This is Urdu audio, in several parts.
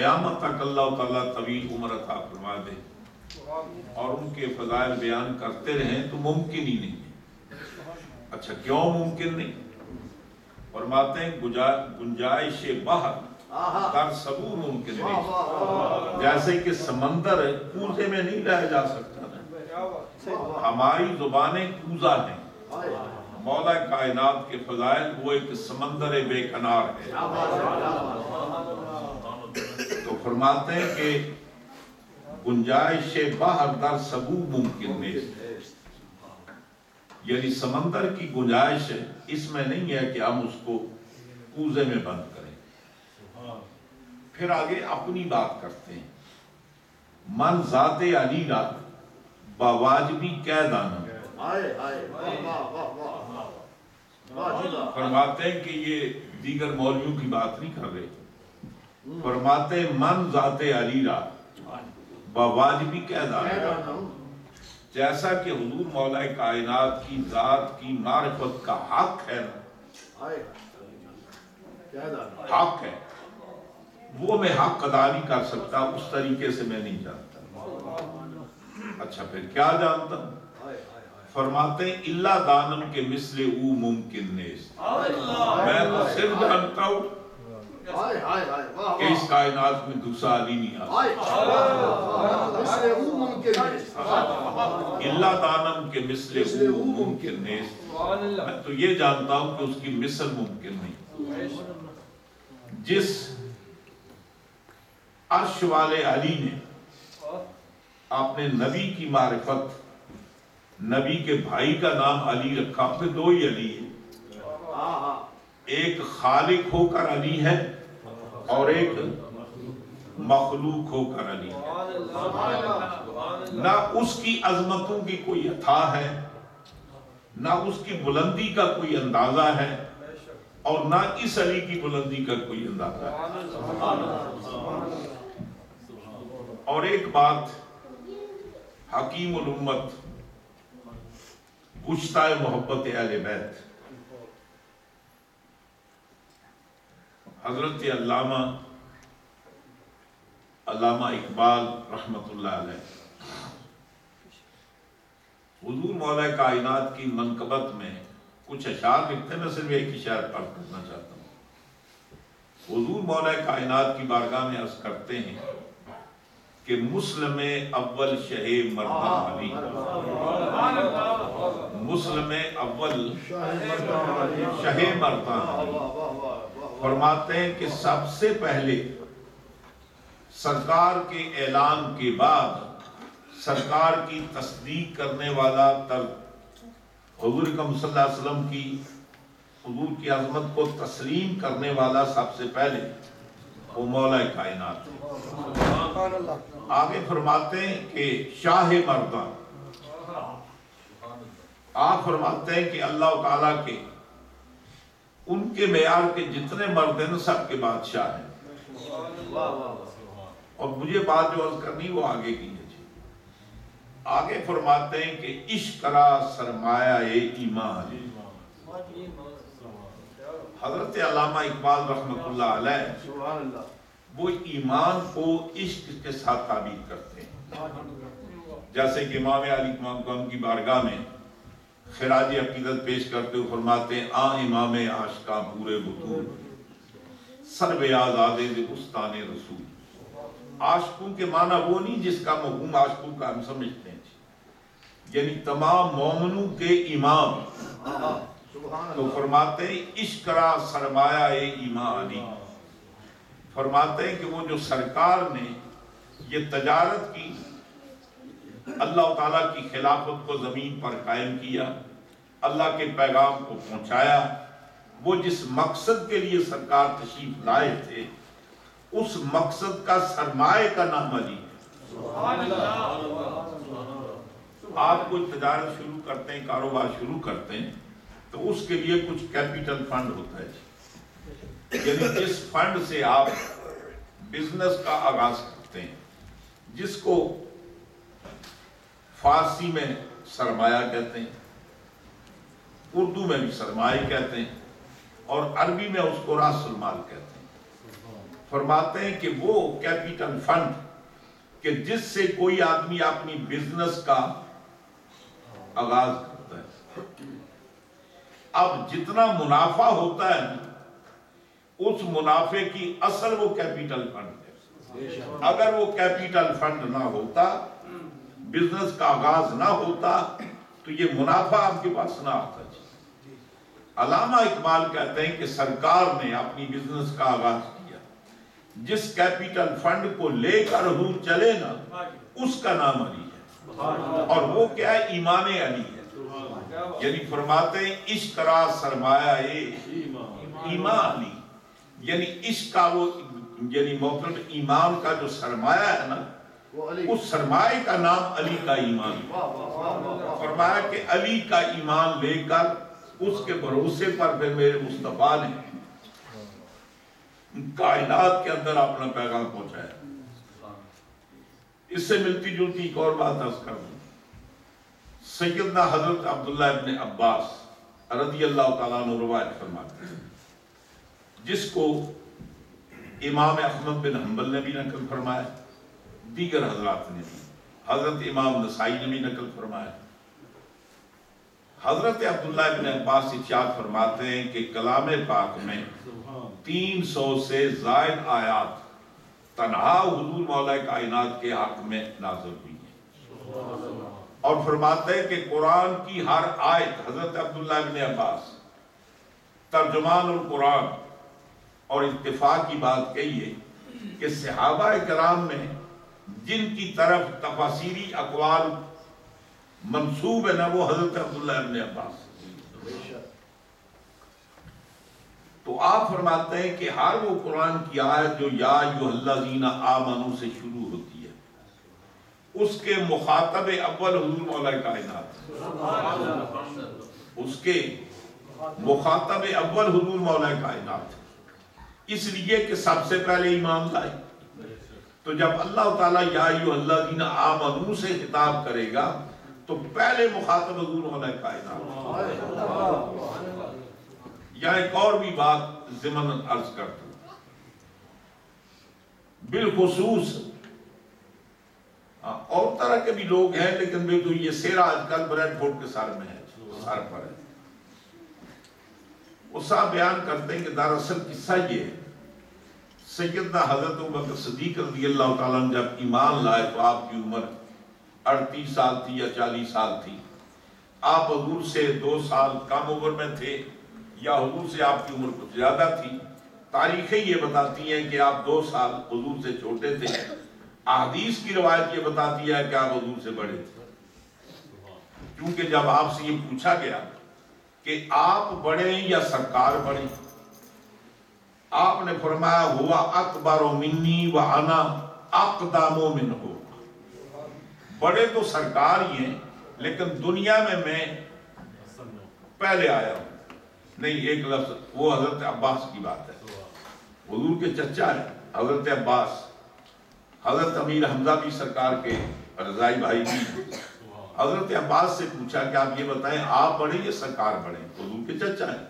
قیامت تک اللہ تعالیٰ طویل عمر عطا فرما دے اور ان کے فضائل بیان کرتے رہیں تو ممکن ہی نہیں ہے۔ اچھا کیوں ممکن نہیں؟ فرماتے ہیں گنجائش بحر در ثبور ممکن نہیں، جیسے کہ سمندر کوزے میں نہیں لایا جا سکتا نا، ہماری زبانیں کوزہ ہیں، مولا کائنات کے فضائل وہ ایک سمندر بے کنار ہے۔ تو فرماتے ہیں کہ گنجائش بحر در ثبور ممکن نہیں، یعنی سمندر کی گنجائش اس میں نہیں ہے کہ ہم اس کو کوزے میں بند کریں۔ پھر آگے اپنی بات کرتے ہیں، من ذات علی را بواجبی کہہ دانا۔ فرماتے ہیں کہ یہ دیگر مولویوں کی بات نہیں کر رہے، فرماتے ہیں من ذات علی را بواجبی کہہ دانا، جیسا کہ حضور مولا کائنات کی ذات کی معرفت کا حق ہے نا، حق ہے وہ میں حق ادا نہیں کر سکتا، اس طریقے سے میں نہیں جانتا۔ اچھا پھر کیا جانتا ہوں؟ فرماتے ہیں اللہ دانم کے مثل او ممکن نیست، میں تو صرف جانتا ہوں کہ اس کائنات میں دوسرا علی نہیں آ سکتا۔ اللہ دانم کے مثل او ممکن نیست، میں تو یہ جانتا ہوں کہ اس کی مثل ممکن نہیں۔ جس عرش والے علی نے اپنے نبی کی معرفت، نبی کے بھائی کا نام علی رکھا، پھر دو ہی علی ہے، ایک خالق ہو کر علی ہے اور ایک مخلوق ہو کر علی ہے۔ نہ اس کی عظمتوں کی کوئی عطا ہے، نہ اس کی بلندی کا کوئی اندازہ ہے، اور نہ اس علی کی بلندی کا کوئی اندازہ ہے۔ اور ایک بات حکیم الامت، گشتہ محبت اہل بیت، حضرت علامہ اقبال رحمت اللہ علیہ حضور مولا کائنات کی منقبت میں کچھ اشعار لکھتے ہیں، میں صرف ایک اشعار پڑھ کرنا چاہتا ہوں۔ حضور مولا کائنات کی بارگاہ میں عرض کرتے ہیں کہ مسلم اول شہ مردان علی، مسلم اول شہ مردان علی، فرماتے ہیں کہ سب سے پہلے سرکار کے اعلان کے بعد سرکار کی تصدیق کرنے والا حضور اکرم صلی اللہ علیہ وسلم کی، حضور کی عظمت کو تسلیم کرنے والا سب سے پہلے وہ مولا کائنات ہے۔ آگے فرماتے ہیں کہ شاہ مردان، آپ فرماتے ہیں کہ اللہ تعالیٰ کے ان کے معیار کے جتنے مرد ہیں سب کے بادشاہ ہیں۔ اور مجھے بات جو عرض کرنی وہ آگے کی ہے۔ آگے فرماتے ہیں کہ عشق را سرمایہ ایمان، حضرت علامہ اقبال رحمت اللہ علیہ وہ ایمان کو عشق کے ساتھ تعبیر کرتے ہیں، جیسے کہ امام علی مقام کی بارگاہ میں خراج عقیدت پیش کرتے ہوئے فرماتے ہیں امام عاشقاں پورے بطول، سرب آزاد بستان رسول۔ عاشقوں کے معنی وہ نہیں جس کا مفہوم عاشقوں کا ہم سمجھتے ہیں، یعنی تمام مومنوں کے امام۔ تو فرماتے ہیں عشق را سرمایہ ایمان علی، فرماتے ہیں کہ وہ جو سرکار نے یہ تجارت کی، اللہ تعالیٰ کی خلافت کو زمین پر قائم کیا، اللہ کے پیغام کو پہنچایا، وہ جس مقصد کے لیے سرکار تشریف لائے تھے اس مقصد کا سرمایہ کا نام علی ہے۔ آپ کوئی تجارت شروع کرتے ہیں، کاروبار شروع کرتے ہیں تو اس کے لیے کچھ کیپیٹل فنڈ ہوتا ہے، یعنی جس فنڈ سے آپ بزنس کا آغاز کرتے ہیں، جس کو فارسی میں سرمایہ کہتے ہیں، اردو میں بھی سرمایہ کہتے ہیں، اور عربی میں اس کو راس المال کہتے ہیں۔ فرماتے ہیں کہ وہ کیپیٹل فنڈ کہ جس سے کوئی آدمی اپنی بزنس کا آغاز کرتا ہے، اب جتنا منافع ہوتا ہے اس منافع کی اصل وہ کیپیٹل فنڈ ہے۔ اگر وہ کیپیٹل فنڈ نہ ہوتا، بزنس کا آغاز نہ ہوتا، تو یہ منافع آپ کے پاس نہ آتا۔ علامہ اقبال کہتے ہیں کہ سرکار نے اپنی بزنس کا آغاز کیا، جس کیپیٹل فنڈ کو لے کر حضور چلے نا، اس کا نام علی ہے، اور وہ کیا ہے؟ ایمان علی ہے۔ یعنی فرماتے ہیں عشق را سرمایہ ایمان علی، یعنی عشق کا وہ، یعنی محترم ایمان کا جو سرمایہ ہے نا، اس سرمایہ کا نام علی کا ایمان۔ فرمایا کہ علی کا ایمان لے کر اس کے بھروسے پر پھر میرے مصطفیٰ نے کائنات کے اندر اپنا پیغام پہنچایا۔ اس سے ملتی جلتی ایک اور بات عرض کر دوں، سیدنا حضرت عبداللہ ابن عباس رضی اللہ تعالیٰ عنہ روایت فرماتے ہیں، جس کو امام احمد بن حنبل نے بھی نقل فرمایا، دیگر حضرات نے بھی، حضرت امام نسائی نے بھی نقل فرمایا۔ حضرت عبداللہ ابن عباس ارشاد فرماتے ہیں کہ کلام پاک میں 300 سے زائد آیات تنہا حضور مولا کائنات کے حق میں نازل ہوئی ہیں، اور فرماتے ہیں کہ قرآن کی ہر آیت، حضرت عبداللہ ابن عباس ترجمان القرآن، اور اتفاق کی بات کہیے کہ صحابہ کرام میں جن کی طرف تفاسیری اقوال منسوب ہے نا، وہ حضرت عبداللہ ابن عباس۔ تو آپ فرماتے ہیں کہ ہر وہ قرآن کی آیت جو یا ایھا الذین آمنوا سے شروع ہوتی ہے، اس کے مخاطب اول حضور مولا کائنات، اس کے مخاطب اول حضور مولا کائنات، اس لیے کہ سب سے پہلے ایمان لائے۔ تو جب اللہ تعالیٰ یا ایھا الذین آمنوا سے خطاب کرے گا تو پہلے مخاطب حضور مولا کائنات۔ یا ایک اور بھی بات ضمن عرض کر دوں، بالخصوص اور طرح کے بھی لوگ ہیں، لیکن میں تو یہ سیرا آج کل بریڈ فورڈ کے سر میں ہے، سر پر ہے۔ وہ صاحب بیان کرتے ہیں کہ دراصل قصہ یہ ہے، سیدنا حضرت ابوبکر صدیق رضی اللہ تعالیٰ عنہ جب ایمان لائے تو آپ کی عمر 38 سال تھی یا 40 سال تھی۔ آپ حضور سے 2 سال کم عمر میں تھے، یا حضور سے آپ کی عمر کچھ زیادہ تھی۔ تاریخیں یہ بتاتی ہیں کہ آپ 2 سال حضور سے چھوٹے تھے، احادیث کی روایت یہ بتاتی ہے کہ آپ حضور سے بڑے تھے، کیونکہ جب آپ سے یہ پوچھا گیا کہ آپ بڑے یا سرکار بڑے، آپ نے فرمایا ہوا اکبر منی وانا اقدم منہ، بڑے تو سرکار ہی ہیں لیکن دنیا میں پہلے آیا ہوں۔ نہیں، ایک لفظ وہ حضرت عباس کی بات ہے، حضور کے چچا ہے حضرت عباس، حضرت امیر حمزہ بھی سرکار کے رضائی بھائی بھی۔ حضرت عباس سے پوچھا کہ آپ یہ بتائیں آپ بڑے یا سرکار بڑے؟ حضور کے چچا ہیں۔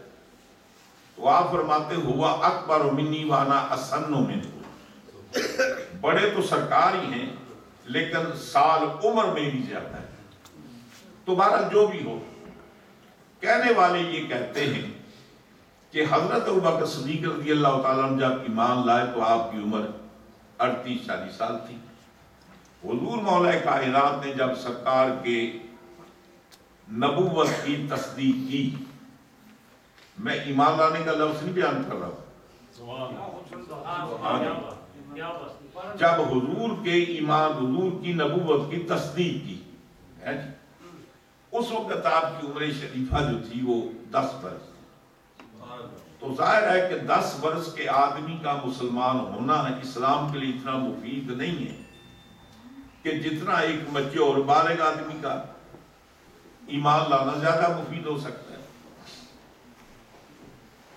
تو آپ فرماتے ہوا اکبر منی وانا اسن منہ، بڑے تو سرکار ہی ہیں لیکن سال عمر میں بھی زیادہ ہے۔ تو بہرحال جو بھی ہو، کہنے والے یہ کہتے ہیں کہ حضرت ابوبکر صدیق رضی اللہ تعالیٰ عنہ جب ایمان لائے تو آپ کی عمر 38-40 سال تھی۔ حضور مولا کائنات نے جب سرکار کے نبوت کی تصدیق کی، میں ایمان لانے کا لفظ نہیں بیان کر رہا ہوں، جب حضور کے ایمان، حضور کی نبوت کی تصدیق کی، اس وقت آپ کی عمر شریفہ جو تھی وہ 10 برس تھی۔ تو ظاہر ہے کہ 10 برس کے آدمی کا مسلمان ہونا اسلام کے لیے اتنا مفید نہیں ہے کہ جتنا ایک میچور بالغ آدمی کا ایمان لانا زیادہ مفید ہو سکتا ہے۔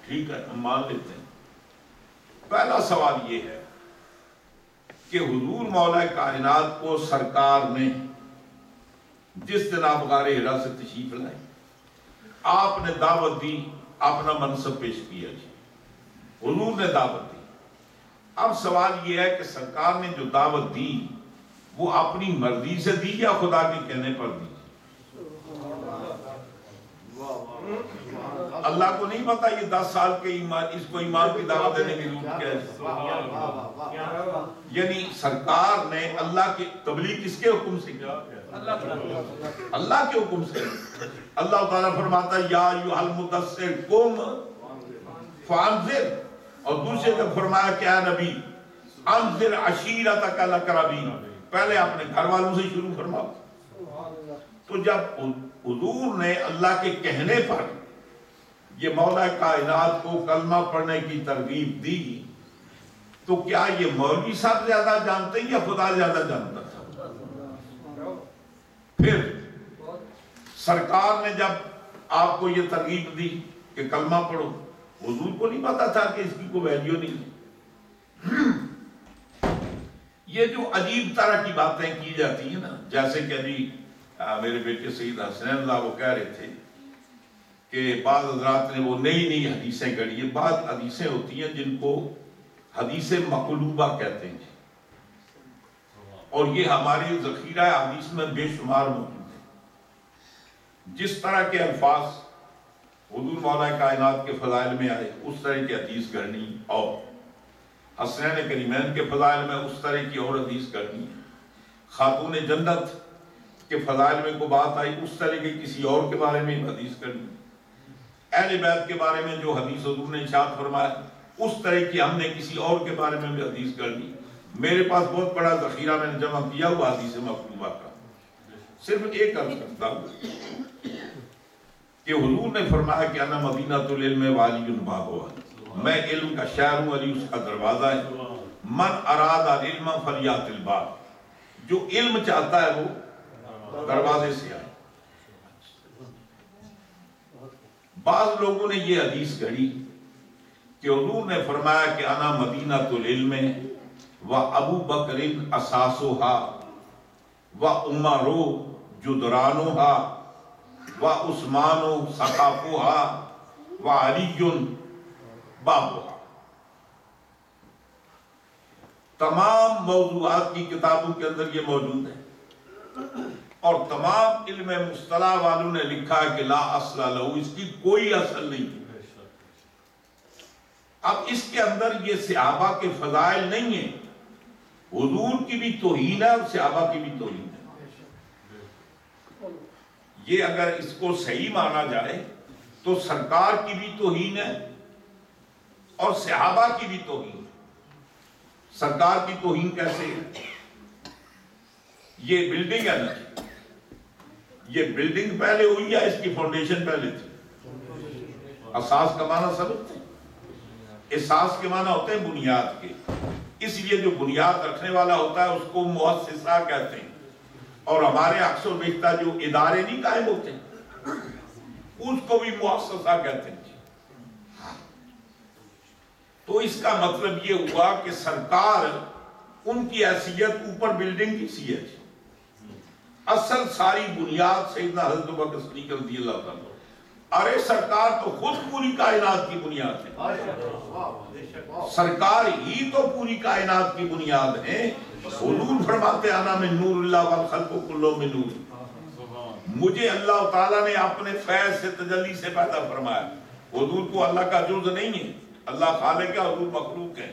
ٹھیک ہے، ہم مان لیتے ہیں۔ پہلا سوال یہ ہے کہ حضور مولا کائنات کو سرکار نے جس دن آپ غار حرا سے تشریف لائے، آپ نے دعوت دی، اپنا منصب پیش کیا، جی حضور نے دعوت دی، اب سوال یہ ہے کہ سرکار نے جو دعوت دی وہ اپنی مرضی سے دی یا خدا کے کہنے پر دی؟ اللہ کو نہیں پتا یہ 10 سال کے ایمان، اس کو ایمان کی دعوت دینے کی ضرورت کیا ہے؟ یعنی سرکار نے اللہ کی تبلیغ کس کے حکم سے کیا؟ اللہ کے حکم سے۔ اللہ تعالیٰ فرماتا ہے یا ایھا المدثر قم فانذر، اور دوسرے کا فرمایا کہ اے نبی انذر عشیرتک الاقربین، پہلے اپنے گھر والوں سے شروع فرماؤ۔ تو جب حضور نے اللہ کے کہنے پر یہ مولا کائنات کو کلمہ پڑھنے کی ترغیب دی تو کیا یہ مولوی صاحب زیادہ جانتے ہیں یا خدا زیادہ جانتا تھا؟ پھر سرکار نے جب آپ کو یہ ترغیب دی کہ کلمہ پڑھو، حضور کو نہیں پتا تھا کہ اس کی کوئی ویلیو نہیں ہے؟ یہ جو عجیب طرح کی باتیں کی جاتی ہیں نا، جیسے کہ ابھی میرے بیٹے سید حسین اللہ وہ کہہ رہے تھے کہ بعض حضرات نے وہ نئی حدیثیں گڑھی ہیں۔ بعض حدیثیں ہوتی ہیں جن کو حدیث مقلوبہ کہتے ہیں، اور یہ ہماری ذخیرہ حدیث میں بے شمار موجود ہیں۔ جس طرح کے الفاظ حضور مولا کائنات کے فضائل میں آئے اس طرح کی حدیث گڑھنی، اور حسنین کریمین کے فضائل میں اس طرح کی اور حدیث گڑھنی، خاتون جنت کے فضائل میں کوئی بات آئی اس طرح کی کسی اور کے بارے میں حدیث کرنی، اہل بیت کے بارے میں جو حدیث حضور نے ارشاد فرمایا اس طرح کی ہم نے کسی اور کے بارے میں بھی حدیث کرنی۔ میرے پاس بہت بڑا ذخیرہ میں نے جمع کیا ہوا حدیث مقلوبہ کا۔ صرف ایک عرض کرتا ہوں کہ حضور نے فرمایا کہ انا مدینۃ العلم وعلی بابها، میں علم کا شہر ہوں، علی اس کا دروازہ ہے۔ من اراد العلم فلیات الباب، جو علم چاہتا ہے وہ دروازے سے آئے۔ بعض لوگوں نے یہ حدیث گھڑی کہ حضور نے فرمایا کہ انا مدینۃ العلم و ابو بکر اساسها و عمر جدرانها و عثمان سقافها و علی بابها۔ تمام موضوعات کی کتابوں کے اندر یہ موجود ہے، اور تمام علم مصطلح والوں نے لکھا ہے کہ لا اصل لہ، اس کی کوئی اصل نہیں۔ اب اس کے اندر یہ صحابہ کے فضائل نہیں ہیں، حضور کی بھی توہین ہے اور صحابہ کی بھی توہین ہے۔ یہ اگر اس کو صحیح مانا جائے تو سرکار کی بھی توہین ہے اور صحابہ کی بھی توہین ہے۔ سرکار کی توہین کیسے ہے؟ یہ بلڈنگ ہے نا، یہ بلڈنگ پہلے ہوئی ہے، اس کی فاؤنڈیشن پہلے تھی۔ اساس کا معنی سمجھتے ہیں؟ اساس کے معنی ہوتے ہیں بنیاد کے، اس لیے جو بنیاد رکھنے والا ہوتا ہے اس کو مؤسسہ کہتے ہیں، اور ہمارے اکثر و بیشتر جو ادارے نہیں قائم ہوتے اس کو بھی مؤسسہ کہتے ہیں۔ تو اس کا مطلب یہ ہوا کہ سرکار ان کی حیثیت اوپر بلڈنگ کی سی ہے، اصل ساری بنیاد سیدنا حضرت ابوبکر صدیق رضی اللہ تعالیٰ۔ ارے سرکار تو خود پوری کائنات کی بنیاد ہے، سرکار ہی تو پوری کائنات کی بنیاد ہے۔ حضور فرماتے ہیں انا من نور اللہ والخلق کلہ من نور، مجھے اللہ تعالیٰ نے اپنے فیض سے تجلی سے پیدا فرمایا۔ حضور کو اللہ کا جز نہیں ہے، اللہ خالق ہے، حضور مخلوق ہے۔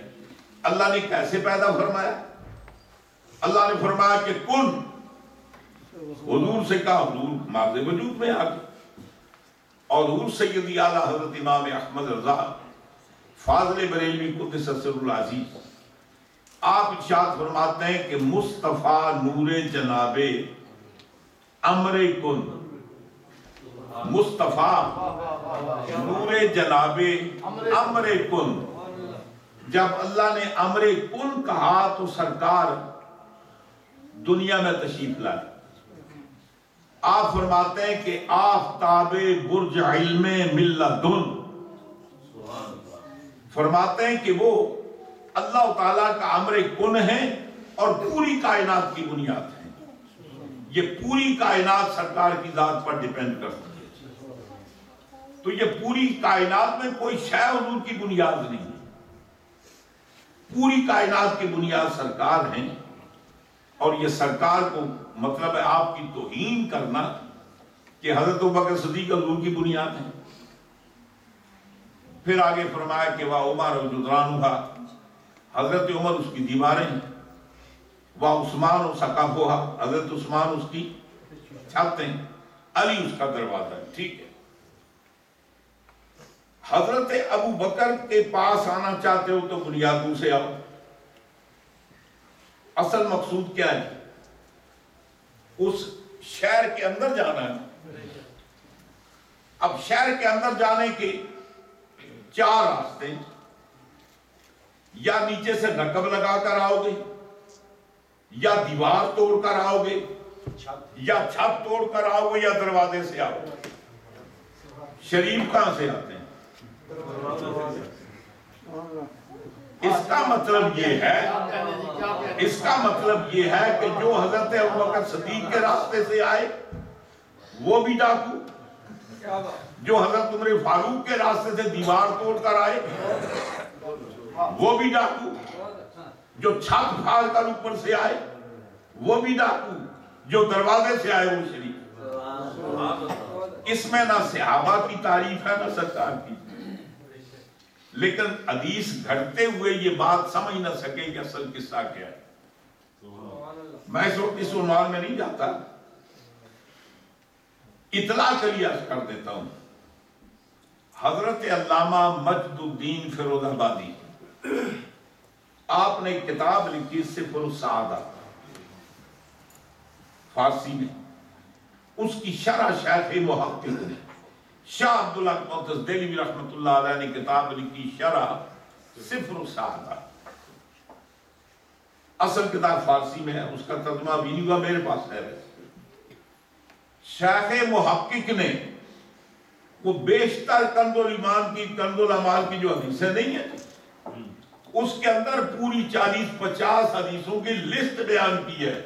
اللہ نے کیسے پیدا فرمایا؟ اللہ نے فرمایا کہ کن، حضور سے کہا، حضور ماض وجود میں آ گئے۔ اور حضور سیدی اعلیٰ حضرت امام احمد رضا فاضل بریلوی قدس سر العزیز آپ ارشاد فرماتے ہیں کہ مصطفیٰ نور جناب امر کن، مصطفیٰ نور جناب امر کن۔ جب اللہ نے امر کن کہا تو سرکار دنیا میں تشریف لائے۔ آپ فرماتے ہیں کہ آفتاب برج علم من لدن، فرماتے ہیں کہ وہ اللہ تعالیٰ کا امر کن ہے اور پوری کائنات کی بنیاد ہے۔ یہ پوری کائنات سرکار کی ذات پر ڈیپینڈ کرتی ہے، تو یہ پوری کائنات میں کوئی شے حضور کی بنیاد نہیں ہے۔ پوری کائنات کی بنیاد سرکار ہیں، اور یہ سرکار کو مطلب ہے آپ کی توہین کرنا کہ حضرت ابوبکر صدیق حضور کی بنیاد ہے۔ پھر آگے فرمایا کہ وہ عمر الجدرانھا، حضرت عمر اس کی دیواریں ہیں، وہ عثمان و سقفھا، حضرت عثمان اس کی چھت ہیں، علی اس کا دروازہ ہے۔ ٹھیک ہے، حضرت ابو بکر کے پاس آنا چاہتے ہو تو بنیادوں سے آؤ۔ اصل مقصود کیا ہے؟ اس شہر کے اندر جانا ہے۔ اب شہر کے اندر جانے کے 4 راستے، یا نیچے سے نقب لگا کر آؤ گے، یا دیوار توڑ کر آؤ گے، یا چھت توڑ کر آؤ گے، یا دروازے سے آؤ گے۔ شریف کہاں سے آتے ہیں؟ اس کا مطلب یہ ہے کہ جو حضرت ابوبکر صدیق کے راستے سے آئے وہ بھی ڈاکو، جو حضرت عمر فاروق کے راستے سے دیوار توڑ کر آئے وہ بھی ڈاکو، جو چھت پھاڑ کر اوپر سے آئے وہ بھی ڈاکو، جو دروازے سے آئے وہ شریف۔ اس میں نہ صحابہ کی تعریف ہے نہ سرکار کی، لیکن حدیث گھڑتے ہوئے یہ بات سمجھ نہ سکے کہ اصل قصہ کیا ہے۔ میں اس وقت اس عنوان میں نہیں جاتا، اطلاع کے لیے عرض کر دیتا ہوں۔ حضرت علامہ مجد الدین فیروز آبادی، آپ نے ایک کتاب لکھی صفر السعادہ فارسی میں، اس کی شرح شیخ محقق نے شاہ عبداللہ محدث دہلوی رحمۃ اللہ علیہ نے کتاب لکھی شرح صفر السعادہ۔ اصل کتاب فارسی میں ہے، اس کا ترجمہ بھی نہیں ہوا، میرے پاس ہے۔ شیخ محقق نے وہ بیشتر کنز الایمان کی، کنز الاعمال کی جو حدیثیں نہیں ہیں، اس کے اندر پوری 40-50 حدیثوں کی لسٹ بیان کی ہے۔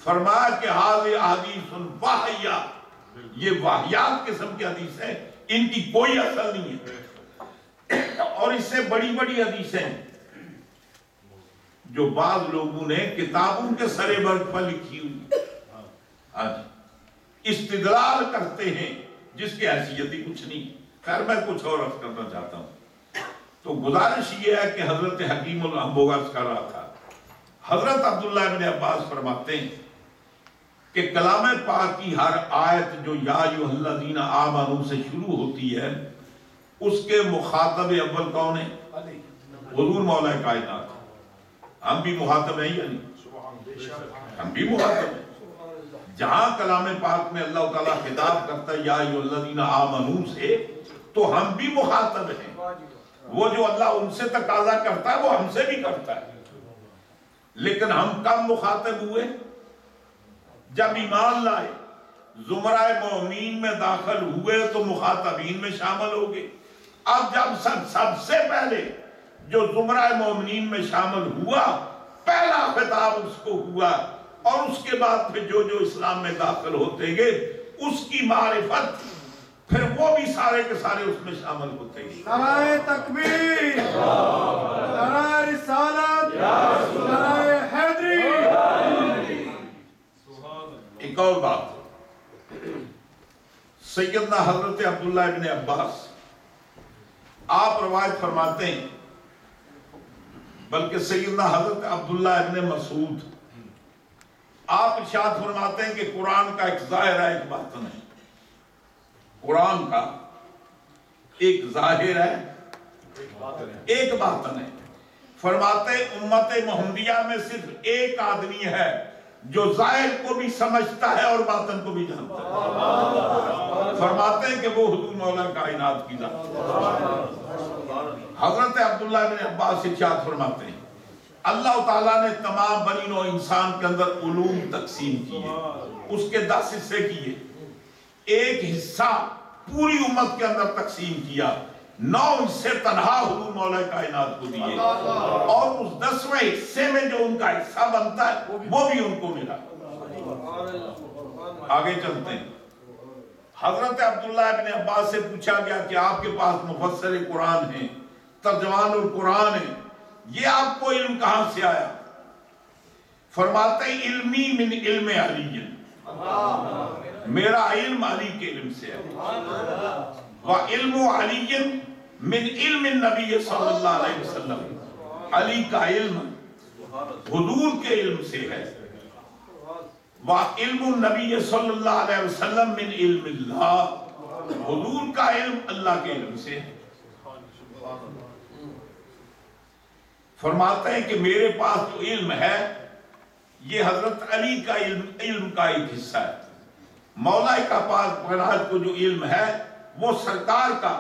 فرمایا کہ حاضر حدیث واہیہ، یہ واہیات قسم کی حدیث ہیں، ان کی کوئی اصل نہیں ہے۔ اور اس سے بڑی بڑی حدیثیں جو بعض لوگوں نے کتابوں کے سرے برگ پر لکھی ہوئی استدلال کرتے ہیں جس کی حیثیت ہی کچھ نہیں۔ خیر میں کچھ اور عرض کرنا چاہتا ہوں۔ تو گزارش یہ ہے کہ حضرت حکیم الانبو عرض کر رہا تھا، حضرت عبداللہ ابن عباس فرماتے ہیں کہ کلام پاک کی ہر آیت جو یا ایھا الذین آمنوا سے شروع ہوتی ہے، اس کے مخاطب اول کون ہے؟ حضور مولا کائنات۔ ہم بھی مخاطب ہیں یا نہیں؟ ہم بھی مخاطب ہیں۔ جہاں کلام پاک میں اللہ تعالیٰ خطاب کرتا ہے یا ایھا الذین آمنوا سے، تو ہم بھی مخاطب ہیں۔ وہ جو اللہ ان سے تقاضا کرتا ہے وہ ہم سے بھی کرتا ہے، لیکن ہم کب مخاطب ہوئے؟ جب ایمان لائے، زمرہ مومنین میں داخل ہوئے تو مخاطبین میں شامل ہو گئے۔ اب جب سب سے پہلے جو زمرہ مومنین میں شامل ہوا، پہلا خطاب اس کو ہوا، اور اس کے بعد پھر جو اسلام میں داخل ہوتے گئے اس کی معرفت، پھر وہ بھی سارے کے سارے اس میں شامل ہوتے گئے۔ نعرہ تکبیر، نعرہ رسالت، نعرہ حیدری۔ ایک اور بات، سیدنا حضرت عبداللہ ابن عباس آپ روایت فرماتے ہیں، بلکہ سیدنا حضرت عبداللہ ابن مسعود آپ ارشاد فرماتے ہیں کہ قرآن کا ایک ظاہر ہے ایک باطن ہے۔ قرآن کا ایک ظاہر ہے ایک باطن ہے۔ فرماتے امت محمدیہ میں صرف ایک آدمی ہے جو ظاہر کو بھی سمجھتا ہے اور باطن کو بھی جانتا ہے۔ فرماتے ہیں کہ وہ حضور مولا کائنات کی ذات۔ حضرت عبداللہ بن عباس ارشاد فرماتے ہیں اللہ تعالیٰ نے تمام بنی نوع انسان کے اندر علوم تقسیم کیے، اس کے 10 حصے کیے، ایک حصہ پوری امت کے اندر تقسیم کیا، 9 حصے تنہا حضور مولا کائنات کو دیے، اور اس 10ویں حصے میں جو ان کا حصہ بنتا ہے وہ بھی ان کو ملا۔ آگے چلتے ہیں۔ حضرت عبداللہ ابن عباس سے پوچھا گیا کہ آپ کے پاس مفسر قرآن ہیں، ترجمان القرآن ہیں، یہ آپ کو علم کہاں سے آیا؟ فرماتے ہیں علمی من علم علی، میرا علم علی کے علم سے ہے، وعلم علی من علم النبی صلی اللہ علیہ وسلم، علی کا علم حضور کے علم سے ہے، وعلم النبی صلی اللہ علیہ وسلم من علم اللہ، حضور کا علم اللہ کے علم سے ہے۔ فرماتے ہیں کہ میرے پاس جو علم ہے یہ حضرت علی کا علم کا ایک حصہ ہے، مولا کا پاس بہرحال کو جو علم ہے وہ سرکار کا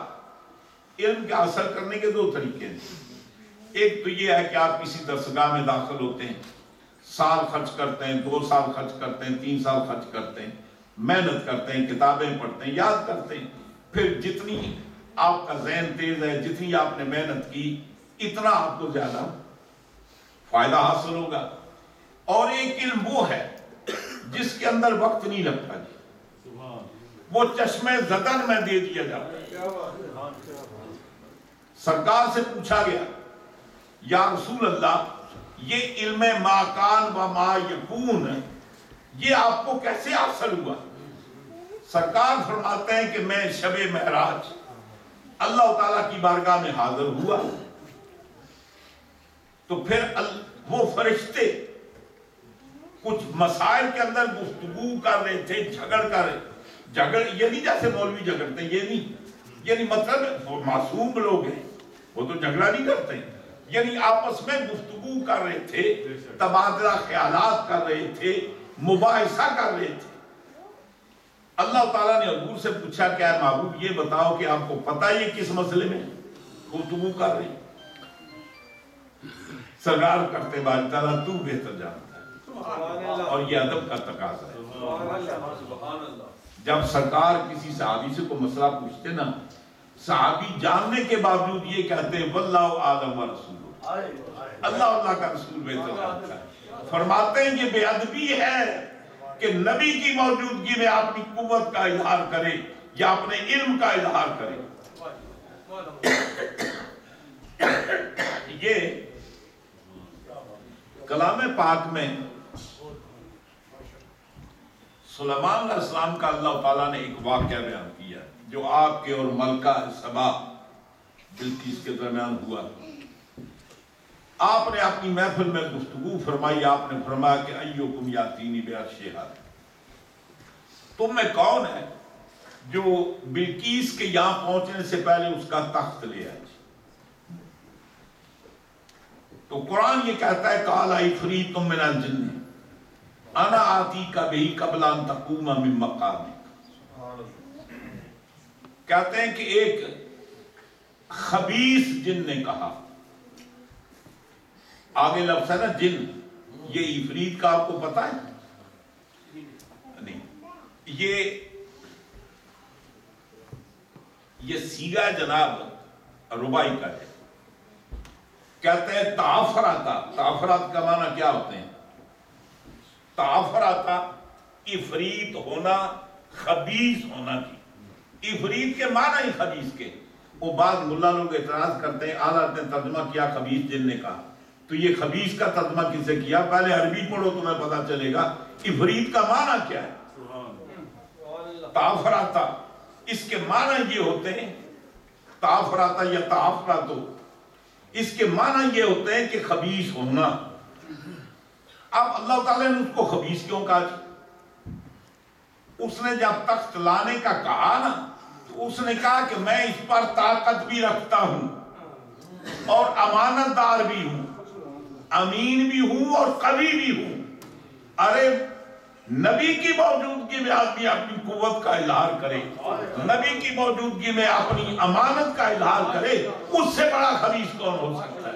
علم کے حاصل کرنے کے دو طریقے ہیں۔ ایک تو یہ ہے کہ آپ کسی درسگاہ میں داخل ہوتے ہیں، سال خرچ کرتے ہیں، 2 سال خرچ کرتے ہیں، 3 سال خرچ کرتے ہیں، محنت کرتے ہیں، کتابیں پڑھتے ہیں، یاد کرتے ہیں، پھر جتنی آپ کا ذہن تیز ہے، جتنی آپ نے محنت کی اتنا آپ کو زیادہ فائدہ حاصل ہوگا۔ اور ایک علم وہ ہے جس کے اندر وقت نہیں لگتا جی، وہ چشمے زدن میں دے دیا جاتا ہے۔ سرکار سے پوچھا گیا یا رسول اللہ یہ علم ما کان و ما یکون یہ آپ کو کیسے حاصل ہوا؟ سرکار فرماتے ہیں کہ میں شب معراج اللہ تعالیٰ کی بارگاہ میں حاضر ہوا تو پھر وہ فرشتے کچھ مسائل کے اندر گفتگو کر رہے تھے، جھگڑ یہ نہیں جیسے مولوی جھگڑتے، یہ نہیں، یعنی مطلب وہ معصوم لوگ ہیں، وہ تو جھگڑا نہیں کرتے، یعنی آپس میں گفتگو کر رہے تھے، تبادلہ خیالات کر رہے تھے، مباحثہ کر رہے تھے۔ اللہ تعالیٰ نے حضور سے پوچھا کہ اے محبوب یہ بتاؤ کہ آپ کو پتہ یہ کس مسئلے میں گفتگو کر رہے ہیں؟ سرکار کرتے باری تعالیٰ تو بہتر جانتا ہے، اور یہ ادب کا تقاضا ہے۔ جب سرکار کسی صحابی سے کوئی مسئلہ پوچھتے نا، صحابی جاننے کے باوجود یہ کہتے ہیں واللہ اعلم و رسول، اللہ کا رسول بہتر جانتا ہے۔ فرماتے ہیں یہ بے ادبی ہے کہ نبی کی موجودگی میں اپنی قوت کا اظہار کرے یا اپنے علم کا اظہار کرے۔ یہ کلام پاک میں سلیمان علیہ السلام کا اللہ تعالیٰ نے ایک واقعہ بیان کیا جو آپ کے اور ملکہ سبا بلقیس کے درمیان ہوا۔ آپ نے اپنی محفل میں گفتگو فرمائی، آپ نے فرمایا کہ ایوکم یاتینی بعرشہا، تم میں کون ہے جو بلقیس کے یہاں پہنچنے سے پہلے اس کا تخت لے آئے؟ تو قرآن یہ کہتا ہے قال عفریت من الجن انا آتیک بہ قبل ان تقوم من مقامک، کہتے ہیں کہ ایک خبیث جن نے کہا، آگے لفظ ہے نا جن، یہ عفریت کا آپ کو پتا ہے نہیں، یہ سیگا جناب ربائی کا ہے، کہتے ہیں تعفراتا، تعفرات کا معنی کیا ہوتے ہیں؟ تعفراتا عفریت ہونا، خبیث ہونا کی، عفریت کے معنی ہی خبیث کے۔ وہ بعض ملا لوگ اعتراض کرتے ہیں اعلیٰ نے ترجمہ کیا خبیث جن نے کہا، تو یہ خبیث کا ترجمہ کس سے کیا؟ پہلے عربی پڑھو تمہیں پتا چلے گا عفریت کا معنی کیا ہے۔ تعفراتا اس کے معنی یہ ہوتے ہیں، تعفراتا یا تعفراتو اس کے معنی یہ ہوتے ہیں کہ خبیث ہونا۔ اب اللہ تعالیٰ نے اس کو خبیث کیوں کہا؟ اس نے جب تخت لانے کا کہا نا تو اس نے کہا کہ میں اس پر طاقت بھی رکھتا ہوں اور امانت دار بھی ہوں، امین بھی ہوں اور قوی بھی ہوں۔ ارے نبی کی موجودگی میں آدمی اپنی قوت کا اظہار کرے، نبی کی موجودگی میں اپنی امانت کا اظہار کرے، اس سے بڑا خبیث کون ہو سکتا ہے؟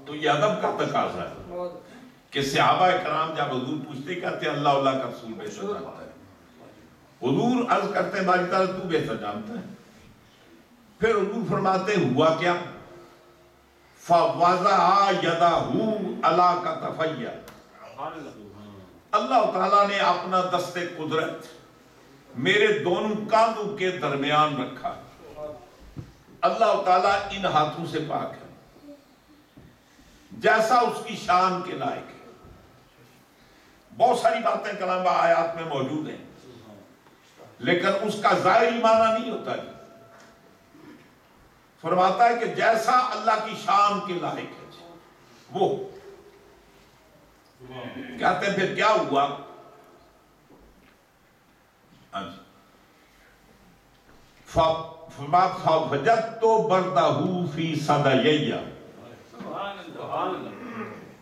تو یہ ادب کا تقاضا ہے کہ صحابہ کرام جب حضور پوچھتے کہتے ہیں اللہ کا رسول بہتر جانتا ہے، حضور عرض کرتے ہیں باری تعالیٰ تو بہتر جانتا ہے۔ پھر حضور فرماتے ہیں ہوا کیا؟ فَوَضَعَ يَدَهُ عَلَى كَتَفَيَّ، اللہ تعالیٰ نے اپنا دست قدرت میرے دونوں کاندھوں کے درمیان رکھا، اللہ تعالیٰ ان ہاتھوں سے پاک ہے، جیسا اس کی شان کے لائق ہے۔ بہت ساری باتیں کلام آیات میں موجود ہیں، لیکن اس کا ظاہری معنی نہیں ہوتا جی۔ فرماتا ہے کہ جیسا اللہ کی شان کے لائق ہے وہ، کہتے ہیں پھر کیا ہوا؟ فَوَجَدْتُ بَرْدَهُ فِي صَدَيَّ،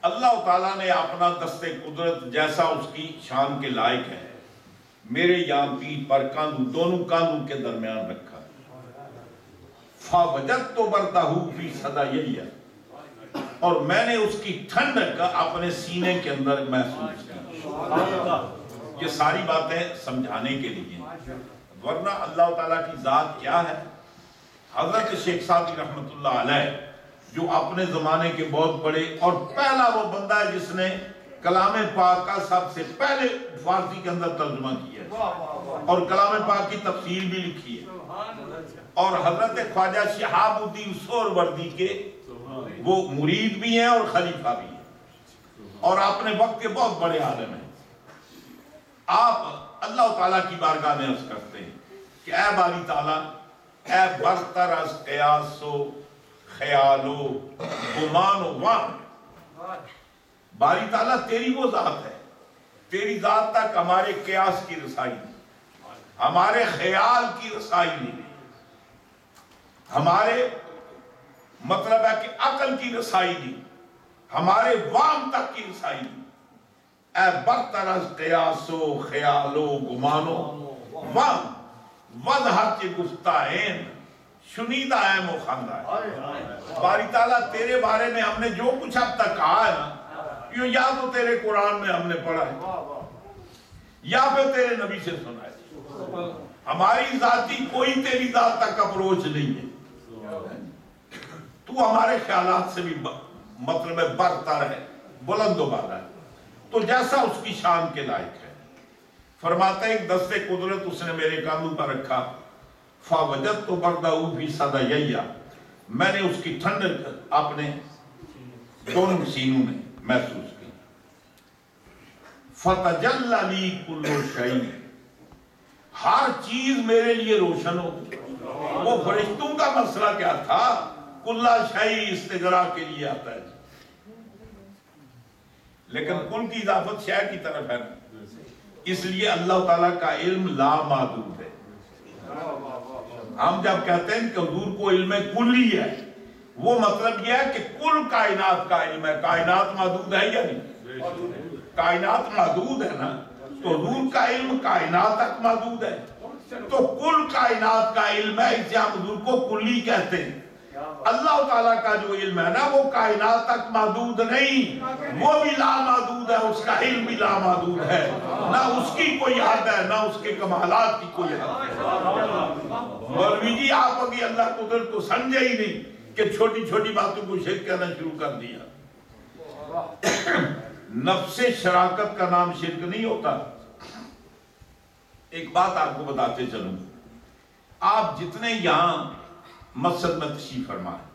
اللہ تعالیٰ نے اپنا دست قدرت جیسا اس کی شان کے لائق ہے میرے یہاں پیٹھ پر کاندھوں، دونوں کاندھوں کے درمیان رکھا۔ فَوَجَدْتُ بَرْدَهُ فِي صَدَيَّ، اور میں نے اس کی ٹھنڈک اپنے سینے کے اندر محسوس کی۔ یہ ساری باتیں سمجھانے کے لیے، ورنہ اللہ تعالیٰ کی ذات کیا ہے؟ حضرت شیخ سعدی رحمت اللہ علیہ جو اپنے زمانے کے بہت بڑے اور پہلا وہ بندہ ہے جس نے کلام پاک کا سب سے پہلے فارسی کے اندر ترجمہ کیا ہے اور کلام پاک کی تفسیر بھی لکھی ہے، اور حضرت خواجہ شہاب الدین سہروردی کے وہ مرید بھی ہیں اور خلیفہ بھی ہیں، اور اپنے وقت کے بہت بڑے عالم ہیں۔ آپ اللہ تعالیٰ کی بارگاہ میں عرض کرتے ہیں کہ اے باری تعالیٰ، اے برتر از قیاس و خیال و گمان و وہم، باری تعالیٰ تیری وہ ذات ہے، تیری ذات تک ہمارے قیاس کی رسائی نہیں، ہمارے خیال کی رسائی نہیں، ہمارے مطلب ہے کہ عقل کی رسائی نہیں، ہمارے وہم تک کی رسائی نہیں۔ اے برتر از قیاس و خیال و گمان و وہم، وضحت کے گفتائین شنیدہ ہے مخندہ ہے۔ باری تعالیٰ تیرے بارے میں ہم نے جو کچھ اب تک کہا ہے نا، یا تو تیرے قرآن میں ہم نے پڑھا ہے یا پھر تیرے نبی سے سنا ہے، ہماری ذاتی کوئی تیری ذات تک اپروچ نہیں ہے، تو ہمارے خیالات سے بھی مطلب ہے برتر ہے، بلند و بالا ہے، تو جیسا اس کی شان کے لائق ہے۔ فرماتا ہے ایک دست قدرت اس نے میرے کاندھوں پر رکھا، فَوَجَدْتُ بَرْدَهُ فِي صَدَيَّ، میں نے اس کی ٹھنڈک اپنے دونوں سینوں میں محسوس کی۔ فَتَجَلَّ لِي كُلُّ شَيْءٍ، ہر چیز میرے لیے روشن ہو۔ وہ فرشتوں کا مسئلہ کیا تھا؟ کُلَّ شَيْءٍ استغراق کے لیے آتا ہے، لیکن کل کی اضافت شے کی طرف ہے، اس لیے اللہ تعالیٰ کا علم لا محدود ہے۔ ہم جب کہتے ہیں کہ حضور کو علم کلی ہے، وہ مطلب یہ ہے کہ کل کائنات کا علم ہے۔ کائنات محدود ہے یا نہیں؟ کائنات محدود ہے نا، تو حضور کا علم کائنات تک محدود ہے، تو کل کائنات کا علم ہے، اسے ہم حضور کو کلی کہتے ہیں۔ اللہ تعالیٰ کا جو علم ہے نا، وہ کائنات تک محدود نہیں، وہ بھی لامحدود ہے، اس کا علم بھی لامحدود ہے، نہ اس کی کوئی حد ہے نہ اس کے کمالات کی کوئی حد ہے۔ مولوی جی آپ ابھی اللہ قدرت کو سمجھے ہی نہیں کہ چھوٹی چھوٹی باتوں کو شرک کرنا شروع کر دیا۔ نفس شراکت کا نام شرک نہیں ہوتا۔ ایک بات آپ کو بتاتے چلوں، آپ جتنے یہاں مسجد میں تشریف فرما ہے،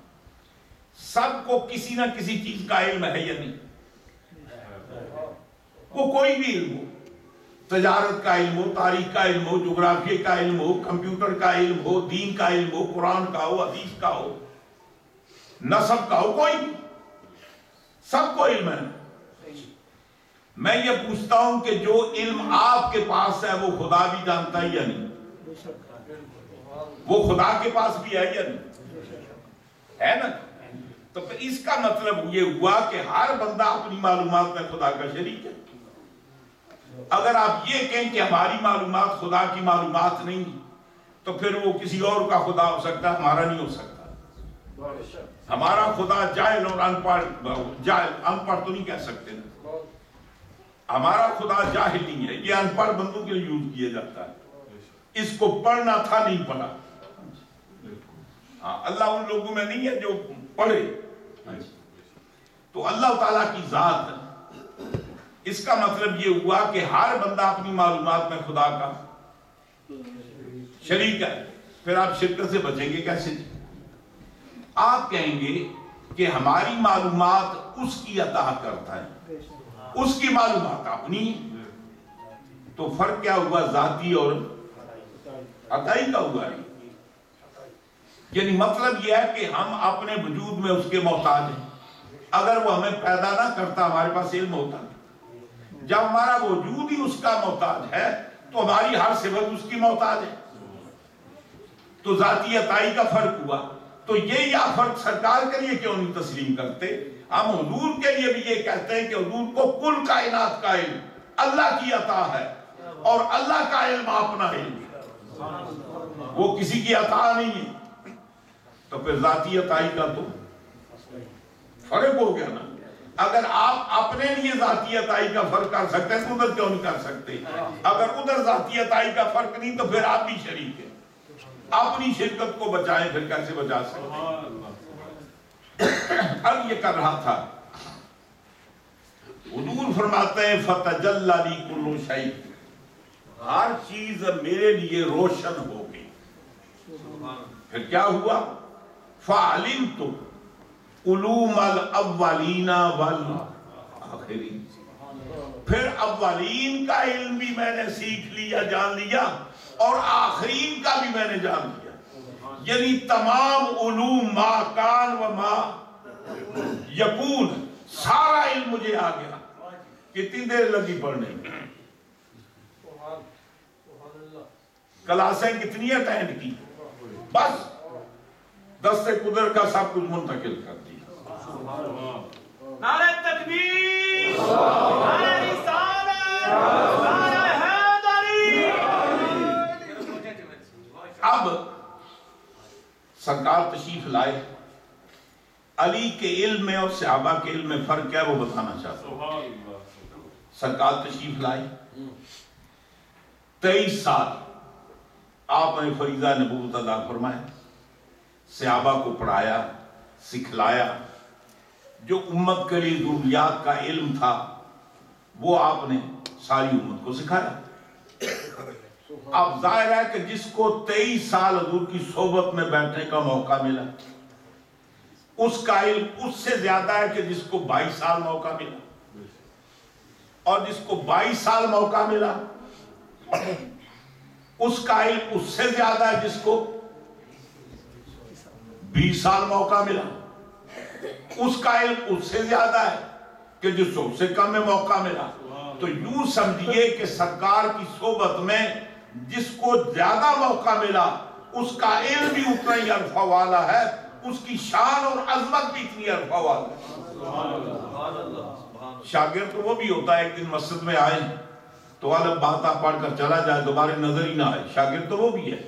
سب کو کسی نہ کسی چیز کا علم ہے یا نہیں؟ وہ کوئی بھی علم ہو، تجارت کا علم ہو، تاریخ کا علم ہو، جغرافیہ کا علم ہو، کمپیوٹر کا علم ہو، دین کا علم ہو، قرآن کا ہو، حدیث کا ہو، نسب کا ہو، کوئی بھی، سب کو علم ہے۔ میں یہ پوچھتا ہوں کہ جو علم آپ کے پاس ہے وہ خدا بھی جانتا ہے یا نہیں؟ وہ خدا کے پاس بھی ہے یا نہیں؟ ہے نا؟ تو پھر اس کا مطلب یہ ہوا کہ ہر بندہ اپنی معلومات میں خدا کا شریک ہے۔ اگر آپ یہ کہیں کہ ہماری معلومات خدا کی معلومات نہیں، تو پھر وہ کسی اور کا خدا ہو سکتا ہے، ہمارا نہیں ہو سکتا۔ ہمارا خدا جاہل اور ان پڑھ تو نہیں کہہ سکتے نا، ہمارا خدا جاہل نہیں ہے، یہ ان پڑھ بندوں کے لیے یوز کیا جاتا ہے، اس کو پڑھنا تھا نہیں پڑھا۔ اللہ ان لوگوں میں نہیں ہے جو پڑھے۔ تو اللہ تعالیٰ کی ذات، اس کا مطلب یہ ہوا کہ ہر بندہ اپنی معلومات میں خدا کا شریک ہے۔ پھر آپ شرک سے بچیں گے کیسے؟ آپ کہیں گے کہ ہماری معلومات اس کی عطا کرتا ہے، اس کی معلومات اپنی، تو فرق کیا ہوا ذاتی اور عطائی کا ہوا ہے؟ یعنی مطلب یہ ہے کہ ہم اپنے وجود میں اس کے محتاج ہیں۔ اگر وہ ہمیں پیدا نہ کرتا ہمارے پاس علم ہوتا، جب ہمارا وجود ہی اس کا محتاج ہے تو ہماری ہر صفت اس کی محتاج ہے، تو ذاتی عطائی کا فرق ہوا۔ تو یہ فرق سرکار کے لیے کیوں نہیں تسلیم کرتے؟ ہم حضور کے لیے بھی یہ کہتے ہیں کہ حضور کو کل کائنات کا علم اللہ کی عطا ہے، اور اللہ کا علم اپنا علم ہے، وہ کسی کی عطا نہیں ہے۔ تو پھر ذاتی عطائی کا تو فرق ہو گیا نا۔ اگر آپ اپنے لیے ذاتی عطائی کا فرق کر سکتے ہیں تو ادھر کیوں نہیں کر سکتے؟ اگر ادھر ذاتی عطائی کا فرق نہیں تو پھر آپ بھی شریک ہیں، اپنی شرکت کو بچائیں، پھر کیسے بچا سکتے ہیں؟ اب یہ کر رہا تھا، حضور فرماتے ہیں فَتَجَلَّ لِي كُلُّ شَيْءٍ، ہر چیز میرے لیے روشن ہو گئی۔ پھر کیا ہوا؟ فَعَلِمْتُ علوم الاولین والآخرین، پھر اولین کا علم بھی میں نے سیکھ لیا، جان لیا، اور آخرین کا بھی میں نے جان لیا۔ یعنی تمام علوم ما کان و ما یکون، سارا علم مجھے آ گیا۔ کتنی دیر لگی پڑھنے میں؟ کلاسیں کتنی اٹینڈ کی؟ بس دست قدرت کا سب کچھ منتقل کر دیا۔ نعرہ تکبیر، نعرہ رسالت، نعرہ حیدری۔ اب سرکار تشریف لائے، علی کے علم میں اور صحابہ کے علم میں فرق کیا ہے وہ بتانا چاہتا ہوں۔ سرکار تشریف لائے، 23 سال آپ نے فریضہ نبوت ادا فرمایا، صحابہ کو پڑھایا، سکھلایا، جو امت کے لیے ضروریات کا علم تھا وہ آپ نے ساری امت کو سکھایا۔ اب ظاہر ہے کہ جس کو 23 سال حضور کی صحبت میں بیٹھنے کا موقع ملا، اس کا علم اس سے زیادہ ہے کہ جس کو 22 سال موقع ملا، اور جس کو 22 سال موقع ملا اس کا علم اس سے زیادہ ہے جس کو 20 سال موقع ملا، اس کا علم اس سے زیادہ ہے کہ جس کو اس سے کم میں موقع ملا۔ تو یوں سمجھیے کہ سرکار کی صحبت میں جس کو زیادہ موقع ملا اس کا علم بھی اتنا ہی عرفہ والا ہے، اس کی شان اور عظمت بھی اتنی عرفہ والا ہے۔ شاگرد تو وہ بھی ہوتا ہے، ایک دن مسجد میں آئے تو غالب باتاں پڑھ کر چلا جائے، دوبارہ نظر ہی نہ آئے، شاگرد تو وہ بھی ہے۔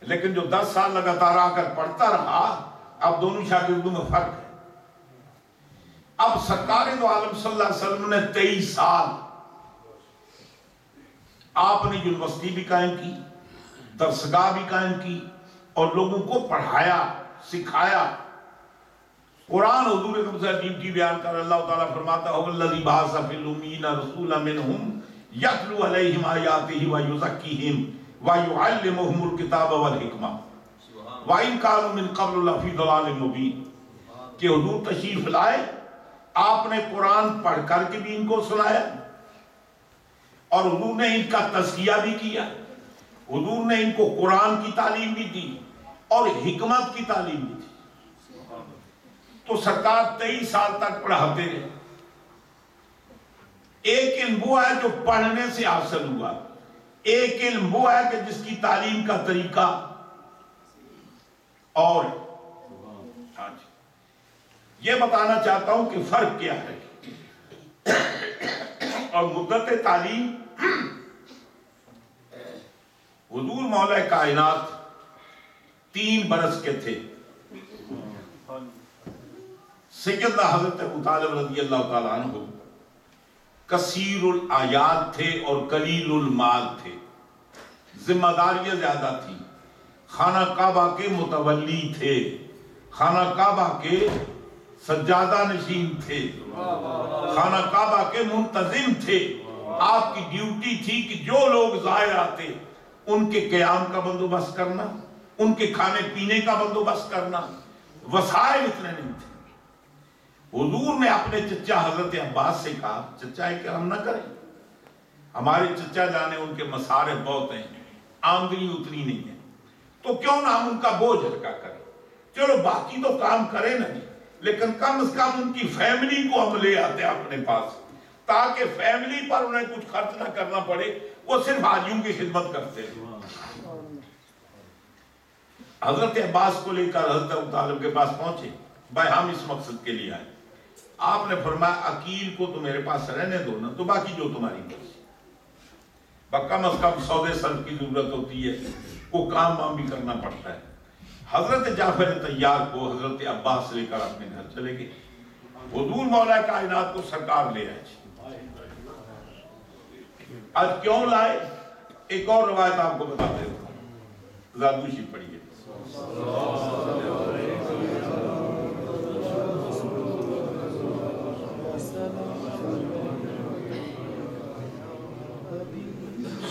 لیکن جو 10 سال لگاتار آ کر پڑھتا رہا، اب دونوں شاگردوں میں فرق ہے۔ اب سرکار دو عالم صلی اللہ علیہ وسلم نے 23 سال آپ نے یونیورسٹی بھی قائم کی، درسگاہ بھی قائم کی، اور لوگوں کو پڑھایا، سکھایا۔ قرآن حضور اکرم سے ڈیوٹی بیان کر اللہ تعالیٰ فرماتا ہے وَالَّذِي بَعَثَ فِي الْأُمِّيِّينَ رَسُولًا مِّنْهُمْ يَتْلُو عَلَيْهِمْ آيَاتِهِ وَيُزَكِّيهِمْ وَيُعَلِّمُهُمُ الْكِتَابَ وَالْحِكْمَةَ وَإِنْ كَانُوا مِنْ قَبْلُ لَفِي ضَلَالٍ مُبِينٍ، کہ حضور تشریف لائے، آپ نے قرآن پڑھ کر کے بھی ان کو سنایا، اور حضور نے ان کا تزکیہ بھی کیا، حضور نے ان کو قرآن کی تعلیم بھی دی اور حکمت کی تعلیم بھی دی۔ تو سرکار 23 سال تک پڑھاتے رہے۔ ایک علم وہ ہے جو پڑھنے سے حاصل ہوا، ایک علم وہ ہے کہ جس کی تعلیم کا طریقہ اور یہ بتانا چاہتا ہوں کہ فرق کیا ہے۔ اور مدت تعلیم، حضور مولا کائنات 3 برس کے تھے۔ سیدنا حضرت ابو طالب رضی اللہ تعالیٰ عنہ کثیر الآیات تھے اور قلیل المال تھے، ذمہ داریاں زیادہ تھیں، خانہ کعبہ کے متولی تھے، خانہ کعبہ کے سجادہ نشین تھے، خانہ کعبہ کے منتظم تھے۔ آپ کی ڈیوٹی تھی کہ جو لوگ زائر آتے ان کے قیام کا بندوبست کرنا، ان کے کھانے پینے کا بندوبست کرنا، وسائل اتنے نہیں تھے۔ حضور نے اپنے چچا حضرت عباس سے کہا چچا کرم نہ کریں، ہمارے چچا جانے ان کے مصارف بہت ہیں، آمدنی اتنی نہیں ہے، تو کیوں نہ ہم ان کا بوجھ ہلکا کریں، چلو باقی تو کام کریں نہیں لیکن کم از کم ان کی فیملی کو ہم لے آتے اپنے پاس تاکہ فیملی پر انہیں کچھ خرچ نہ کرنا پڑے، وہ صرف حاجیوں کی خدمت کرتے ہیں۔ حضرت عباس کو لے کر حضرت ابو طالب کے پاس پہنچے، بھائی ہم اس مقصد کے لیے آئے۔ آپ نے فرمایا عقیل کو تو میرے پاس رہنے دو نا، تو باقی جو تمہاری مرضی، کم از کم سودے سلف کی ضرورت ہوتی ہے، وہ کام وام بھی کرنا پڑتا ہے۔ حضرت جعفر طیار کو حضرت عباس لے کر اپنے گھر چلے گئے۔ حضور مولا کائنات کو سرکار لے آئے۔ آج کیوں لائے؟ ایک اور روایت آپ کو بتا دیتا ہوں، زادوشی پڑھیے۔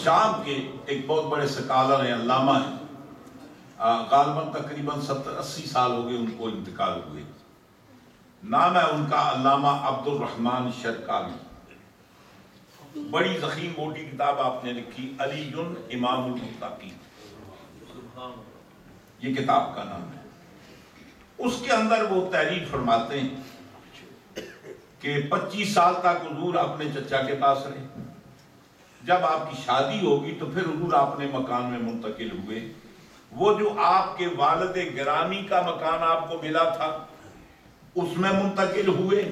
شام کے ایک بہت بڑے سکالر ہیں، علامہ ہیں، غالباً تقریباً 70-80 سال ہو گئے ان کو انتقال ہوئے۔ نام ہے ان کا علامہ عبد الرحمن شرقاوی۔ بڑی ضخیم موٹی کتاب آپ نے لکھی، علی امام المتقین، یہ کتاب کا نام ہے۔ اس کے اندر وہ تحریر فرماتے ہیں کہ 25 سال تک حضور اپنے چچا کے پاس رہے، جب آپ کی شادی ہوگی تو پھر حضور اپنے مکان میں منتقل ہوئے۔ وہ جو آپ کے والد گرامی کا مکان آپ کو ملا تھا اس میں منتقل ہوئے،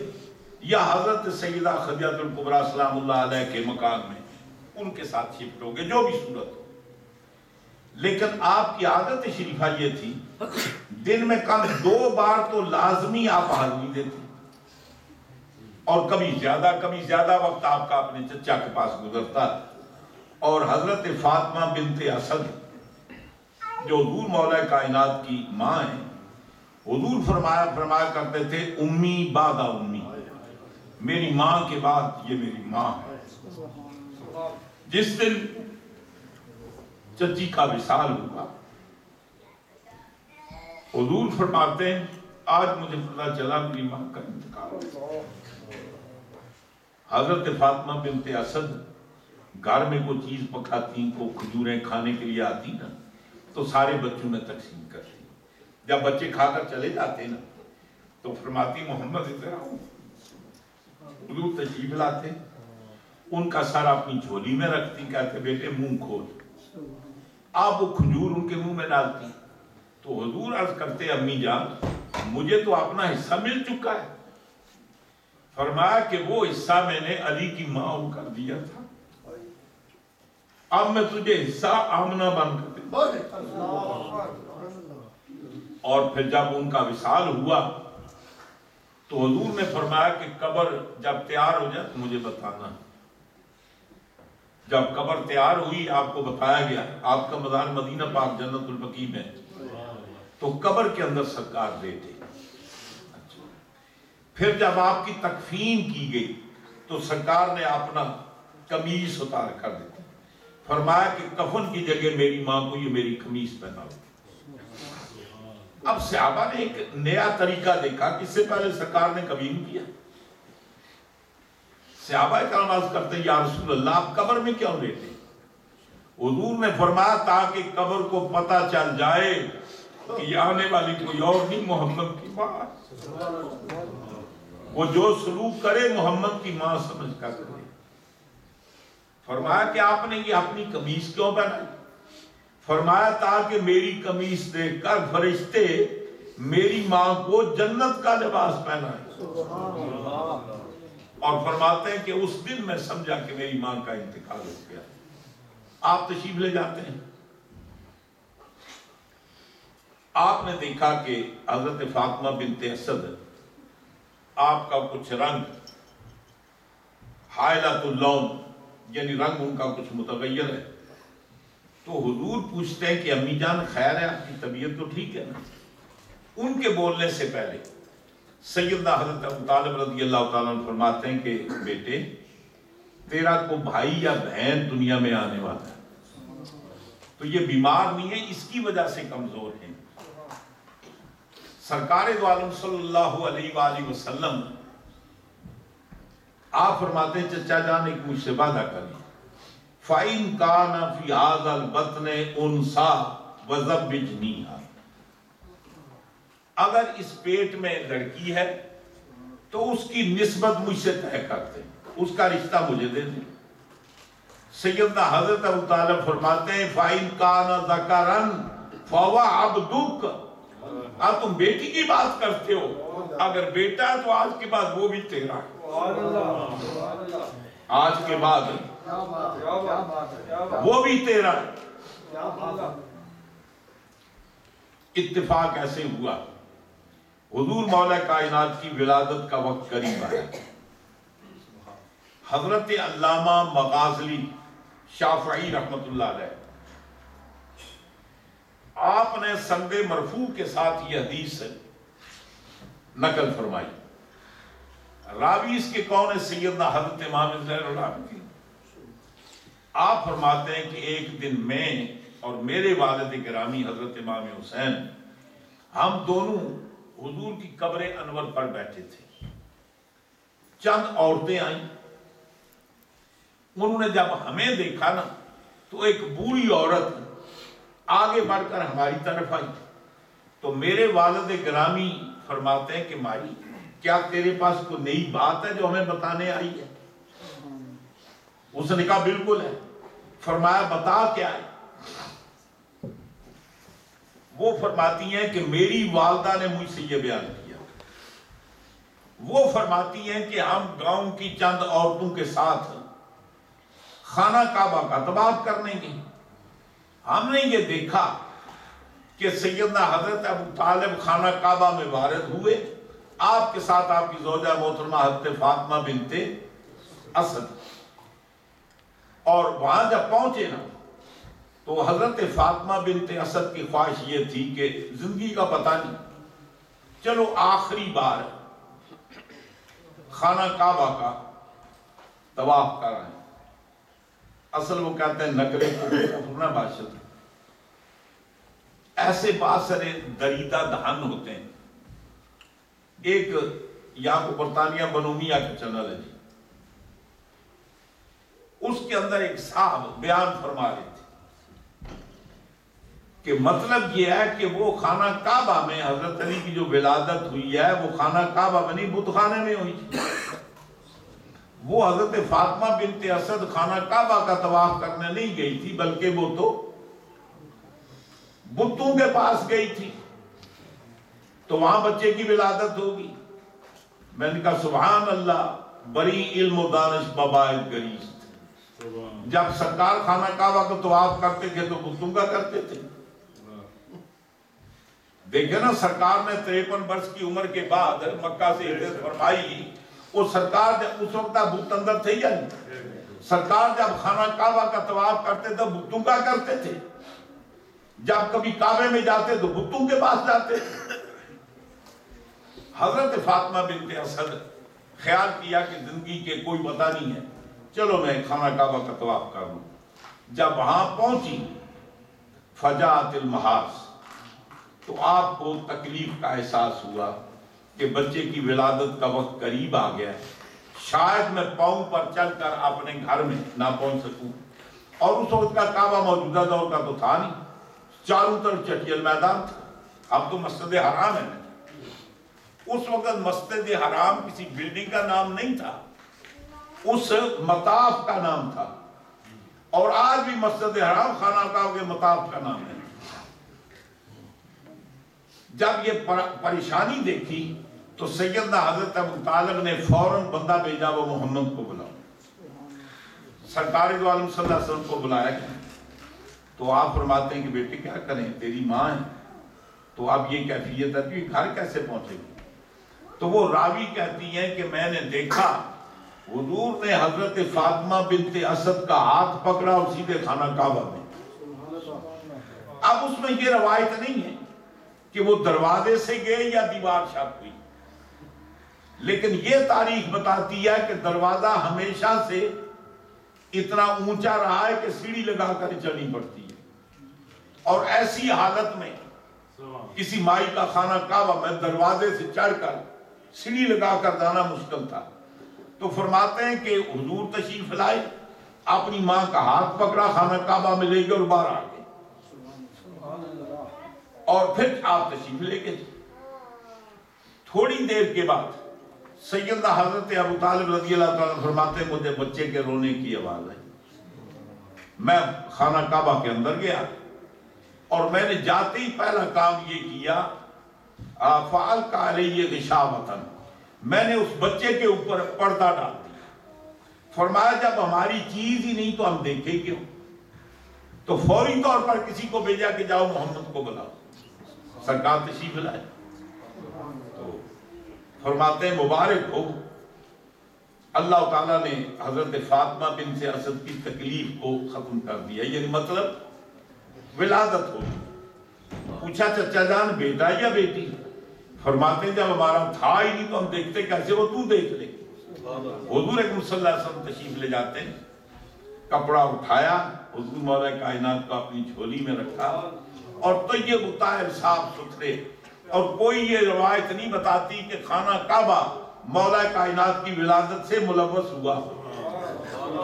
یا حضرت سیدہ خدیجہ الکبریٰ سلام اللہ علیہ کے مکان میں ان کے ساتھ شفٹ ہو گئے، جو بھی صورت ہو۔ لیکن آپ کی عادت شریفہ یہ تھی دن میں کم 2 بار تو لازمی آپ حاضری دیتے، اور کبھی زیادہ وقت آپ کا اپنے چچا کے پاس گزرتا۔ اور حضرت فاطمہ بنت اسد جو حضور مولا کائنات کی ماں ہیں، حضور فرمایا کرتے تھے امی بعد امی، میری ماں کے بعد یہ میری ماں ہے۔ جس دن چچی کا وصال ہوا، حضور فرماتے ہیں آج مجھے پتہ چلا میری ماں کا انتقال ہوا۔ حضرت فاطمہ بنت اسد گھر میں کوئی چیز پکاتی، کو کھجوریں کھانے کے لیے آتی نا تو سارے بچوں میں تقسیم کرتی۔ جب بچے کھا کر چلے جاتے نا تو فرماتی محمد ادھر آؤ، حضور تشریف لاتے، ان کا سر اپنی جھولی میں رکھتی، کہتے بیٹے منہ کھول، آپ وہ کھجور ان کے منہ میں ڈالتی، تو حضور عرض کرتے امی جان مجھے تو اپنا حصہ مل چکا ہے۔ فرمایا کہ وہ حصہ میں نے علی کی ماں کو کر دیا تھا، اب میں تجھے حصہ آمنہ بن کر دے۔ اور پھر جب ان کا وصال ہوا تو حضور نے فرمایا کہ قبر جب تیار ہو جائے تو مجھے بتانا۔ جب قبر تیار ہوئی آپ کو بتایا گیا، آپ کا مزار مدینہ پاک جنت البقیع میں، تو قبر کے اندر سرکار بیٹھے۔ پھر جب آپ کی تکفین کی گئی تو سرکار نے اپنا قمیص اتار کر دی، فرمایا کہ کفن کی جگہ میری ماں کو یہ میری قمیص پہنا ہو۔ اب صحابہ نے ایک نیا طریقہ دیکھا کہ اس سے پہلے سرکار نے کبھی نہیں کیا۔ صحابہ کرام عرض کرتے یا رسول اللہ آپ قبر میں کیوں لیتے؟ حضور نے فرمایا تاکہ قبر کو پتہ چل جائے کہ یہ آنے والی کوئی اور نہیں، محمد کی ماں، وہ جو سلوک کرے محمد کی ماں سمجھ کر کرے۔ فرمایا کہ آپ نے یہ اپنی قمیص کیوں پہنائی؟ فرمایا تاکہ میری قمیص دیکھ کر فرشتے میری ماں کو جنت کا لباس پہنائے۔ اور فرماتے ہیں کہ اس دن میں سمجھا کہ میری ماں کا انتقال ہو گیا۔ آپ تشریف لے جاتے ہیں، آپ نے دیکھا کہ حضرت فاطمہ بنت اسد آپ کا کچھ رنگ حائلۃ اللون، یعنی رنگ ان کا کچھ متغیر ہے، تو حضور پوچھتے ہیں کہ امی جان خیر ہے، آپ کی طبیعت تو ٹھیک ہے نا؟ ان کے بولنے سے پہلے سیدنا حضرت ابو طالب رضی اللہ تعالیٰ عنہ فرماتے ہیں کہ بیٹے تیرا کو بھائی یا بہن دنیا میں آنے والا ہے، تو یہ بیمار نہیں ہے، اس کی وجہ سے کمزور ہیں۔ سرکار دو عالم صلی اللہ علیہ وآلہ وسلم آپ فرماتے ہیں چچا جان ایک مجھ سے وعدہ کریں، فَإِن كَانَ فِي هَذَا الْبَطْنِ أُنْثَىٰ وَزَوِّجْنِيهَا، اگر اس پیٹ میں لڑکی ہے تو اس کی نسبت مجھ سے طے کرتے ہیں، اس کا رشتہ مجھے دے دیں۔ سیدنا حضرت ابو طالب فرماتے ہیں فَإِن كَانَ ذَكَرًا فَهُوَ عَبْدُكَ، اب تم بیٹی کی بات کرتے ہو، اگر بیٹا ہے تو آج کے بعد وہ بھی تیرا ہے، آج کے بعد وہ بھی تیرا ہے۔ اتفاق ایسے ہوا، حضور مولا کائنات کی ولادت کا وقت قریب آیا۔ حضرت علامہ مغازلی شافعی رحمت اللہ علیہ آپ نے سند مرفوع کے ساتھ یہ حدیث نقل فرمائی۔ راوی اس کے کون ہے؟ سیدنا حضرت امام زین العابدین۔ آپ فرماتے ہیں کہ ایک دن میں اور میرے والد گرامی حضرت امام حسین، ہم دونوں حضور کی قبر انور پر بیٹھے تھے۔ چند عورتیں آئیں، انہوں نے جب ہمیں دیکھا نا تو ایک بوڑھی عورت آگے بڑھ کر ہماری طرف آئی، تو میرے والد گرامی فرماتے ہیں کہ مائی کیا تیرے پاس کوئی نئی بات ہے جو ہمیں بتانے آئی ہے؟ اس نے کہا بالکل ہے۔ فرمایا بتا کیا ہے؟ وہ فرماتی ہیں کہ میری والدہ نے مجھ سے یہ بیان کیا، وہ فرماتی ہیں کہ ہم گاؤں کی چند عورتوں کے ساتھ خانہ کعبہ کا طواف کرنے گئے، ہم نے یہ دیکھا کہ سیدنا حضرت ابو طالب خانہ کعبہ میں وارد ہوئے، آپ کے ساتھ آپ کی زوجہ محترمہ حضرت فاطمہ بنت اسد، اور وہاں جب پہنچے نا تو حضرت فاطمہ بنت اسد کی خواہش یہ تھی کہ زندگی کا پتہ نہیں، چلو آخری بار خانہ کعبہ کا طواف کر رہے ہیں۔ اصل وہ کہتے ہیں نکرے کو نہ باشد، ایسے بات سارے دریدہ دہن ہوتے ہیں۔ ایک یہاں کو برطانیہ بنومیا کا چینل ہے جی، اس کے اندر ایک صاحب بیان فرما رہے تھے کہ مطلب یہ ہے کہ وہ خانہ کعبہ میں حضرت علی کی جو ولادت ہوئی ہے وہ خانہ کعبہ میں نہیں بت خانے میں ہوئی تھی۔ وہ حضرت فاطمہ بنت اسد خانہ کعبہ کا طواف کرنے نہیں گئی تھی، بلکہ وہ تو بتوں کے پاس گئی تھی، تو وہاں بچے کی ولادت ہوگی۔ میں نے کہا سبحان اللہ، بری علم و دانش ببائد گریست۔ جب سرکار خانہ کعبہ کو طواف کرتے تھے تو بتوں کا کرتے تھے۔ دیکھیں نا، سرکار نے 53 برس کی عمر کے بعد مکہ سے ہجرت فرمائی، وہ سرکار جب اس وقت بت اندر تھے یا نہیں؟ سرکار جب خانہ کعبہ کا طواف کرتے تو بتوں کا کرتے تھے، جب کبھی کعبے میں جاتے تو بتوں کے پاس جاتے تھے۔ حضرت فاطمہ بنت اسد خیال کیا کہ زندگی کے کوئی پتہ نہیں ہے، چلو میں خانہ کعبہ کا طواف کر لوں۔ جب وہاں پہنچی فجاءت المحاض، تو آپ کو تکلیف کا احساس ہوا کہ بچے کی ولادت کا وقت قریب آ گیا، شاید میں پاؤں پر چل کر اپنے گھر میں نہ پہنچ سکوں۔ اور اس وقت کا کعبہ موجودہ دور کا تو تھا نہیں، چاروں طرف چٹیل میدان تھا، اب تو مسجد حرام ہے۔ اس وقت مسجد حرام کسی بلڈنگ کا نام نہیں تھا، اس مطاف کا نام تھا، اور آج بھی مسجد حرام خانہ کعبہ کے مطاف کا نام ہے۔ جب یہ پریشانی دیکھی تو سیدنا حضرت ابو طالب نے فوراً بندہ بھیجا، وہ محمد کو بلاؤ۔ سرکار دو عالم صلی اللہ علیہ وسلم کو بلایا گیا، تو آپ فرماتے ہیں کہ بیٹے کیا کریں، تیری ماں ہے، تو اب یہ کیفیت ہے کہ گھر کیسے پہنچے گی؟ تو وہ راوی کہتی ہیں کہ میں نے دیکھا حضور نے حضرت فاطمہ بنت اسد کا ہاتھ پکڑا اور سیدھے خانہ کعبہ میں۔ اب اس میں یہ روایت نہیں ہے کہ وہ دروازے سے گئے یا دیوار شاپ ہوئی، لیکن یہ تاریخ بتاتی ہے کہ دروازہ ہمیشہ سے اتنا اونچا رہا ہے کہ سیڑھی لگا کر چلنی پڑتی ہے۔ اور ایسی حالت میں کسی مائی کا خانہ کعبہ میں دروازے سے چڑھ کر سیڑھی لگا کر جانا مشکل تھا. تو فرماتے ہیں کہ حضور تشریف لائے, اپنی ماں کا ہاتھ پکڑا, خانہ کعبہ میں لے گئے اور باہر آ گئے, اور پھر آپ تشریف لے گئے. تھوڑی دیر کے بعد سیدنا حضرت ابو طالب رضی اللہ تعالیٰ فرماتے ہیں مجھے بچے کے رونے کی آواز آئی. میں خانہ کعبہ کے اندر گیا اور میں نے جاتے ہی پہلا کام یہ کیا, فَأَلْقَى عَلَيَّ غِشَاوَةً, میں نے اس بچے کے اوپر پردہ ڈال دیا. فرمایا جب ہماری چیز ہی نہیں تو ہم دیکھیں کیوں؟ تو فوری طور پر کسی کو بھیجا کہ جاؤ محمد کو بلاؤ. سرکار تشریف لائے تو فرماتے ہیں مبارک ہو, اللہ تعالیٰ نے حضرت فاطمہ بنت اسد کی تکلیف کو ختم کر دیا. یعنی مطلب ولادت ہو. پوچھا چچا جان بیٹا یا بیٹی؟ فرماتے ہیں جب ہمارا تھا ہی نہیں تو ہم دیکھتے کیسے, وہ تو دیکھ لے. حضور اکرم صلی اللہ علیہ وسلم تشریف لے جاتے ہیں, کپڑا اٹھایا, حضور مولا کائنات کو اپنی جھولی میں رکھا, اور طیب طاہر صاف ستھرے, اور کوئی یہ روایت نہیں بتاتی کہ خانہ کعبہ مولا کائنات کی ولادت سے ملوث ہوا.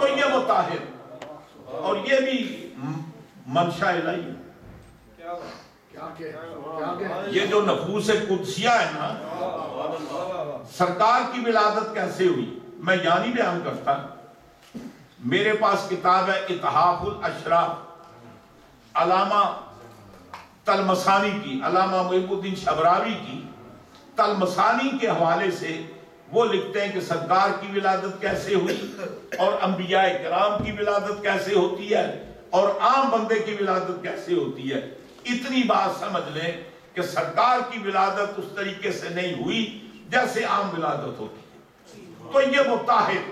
طیب طاہر, اور یہ بھی منشاء الہی ہے. یہ جو نفوس قدسیہ ہے نا, سرکار کی ولادت کیسے ہوئی میں یعنی بیان کرتا. میرے پاس کتاب ہے اتحاف الاشراف, علامہ تلمسانی کی, علامہ محب الدین شبراوی کی تلمسانی کے حوالے سے. وہ لکھتے ہیں کہ سرکار کی ولادت کیسے ہوئی, اور انبیاء کرام کی ولادت کیسے ہوتی ہے, اور عام بندے کی ولادت کیسے ہوتی ہے. اتنی بات سمجھ لیں کہ سرکار کی ولادت اس طریقے سے نہیں ہوئی جیسے عام ولادت ہوتی ہے. تو یہ وہ طاہر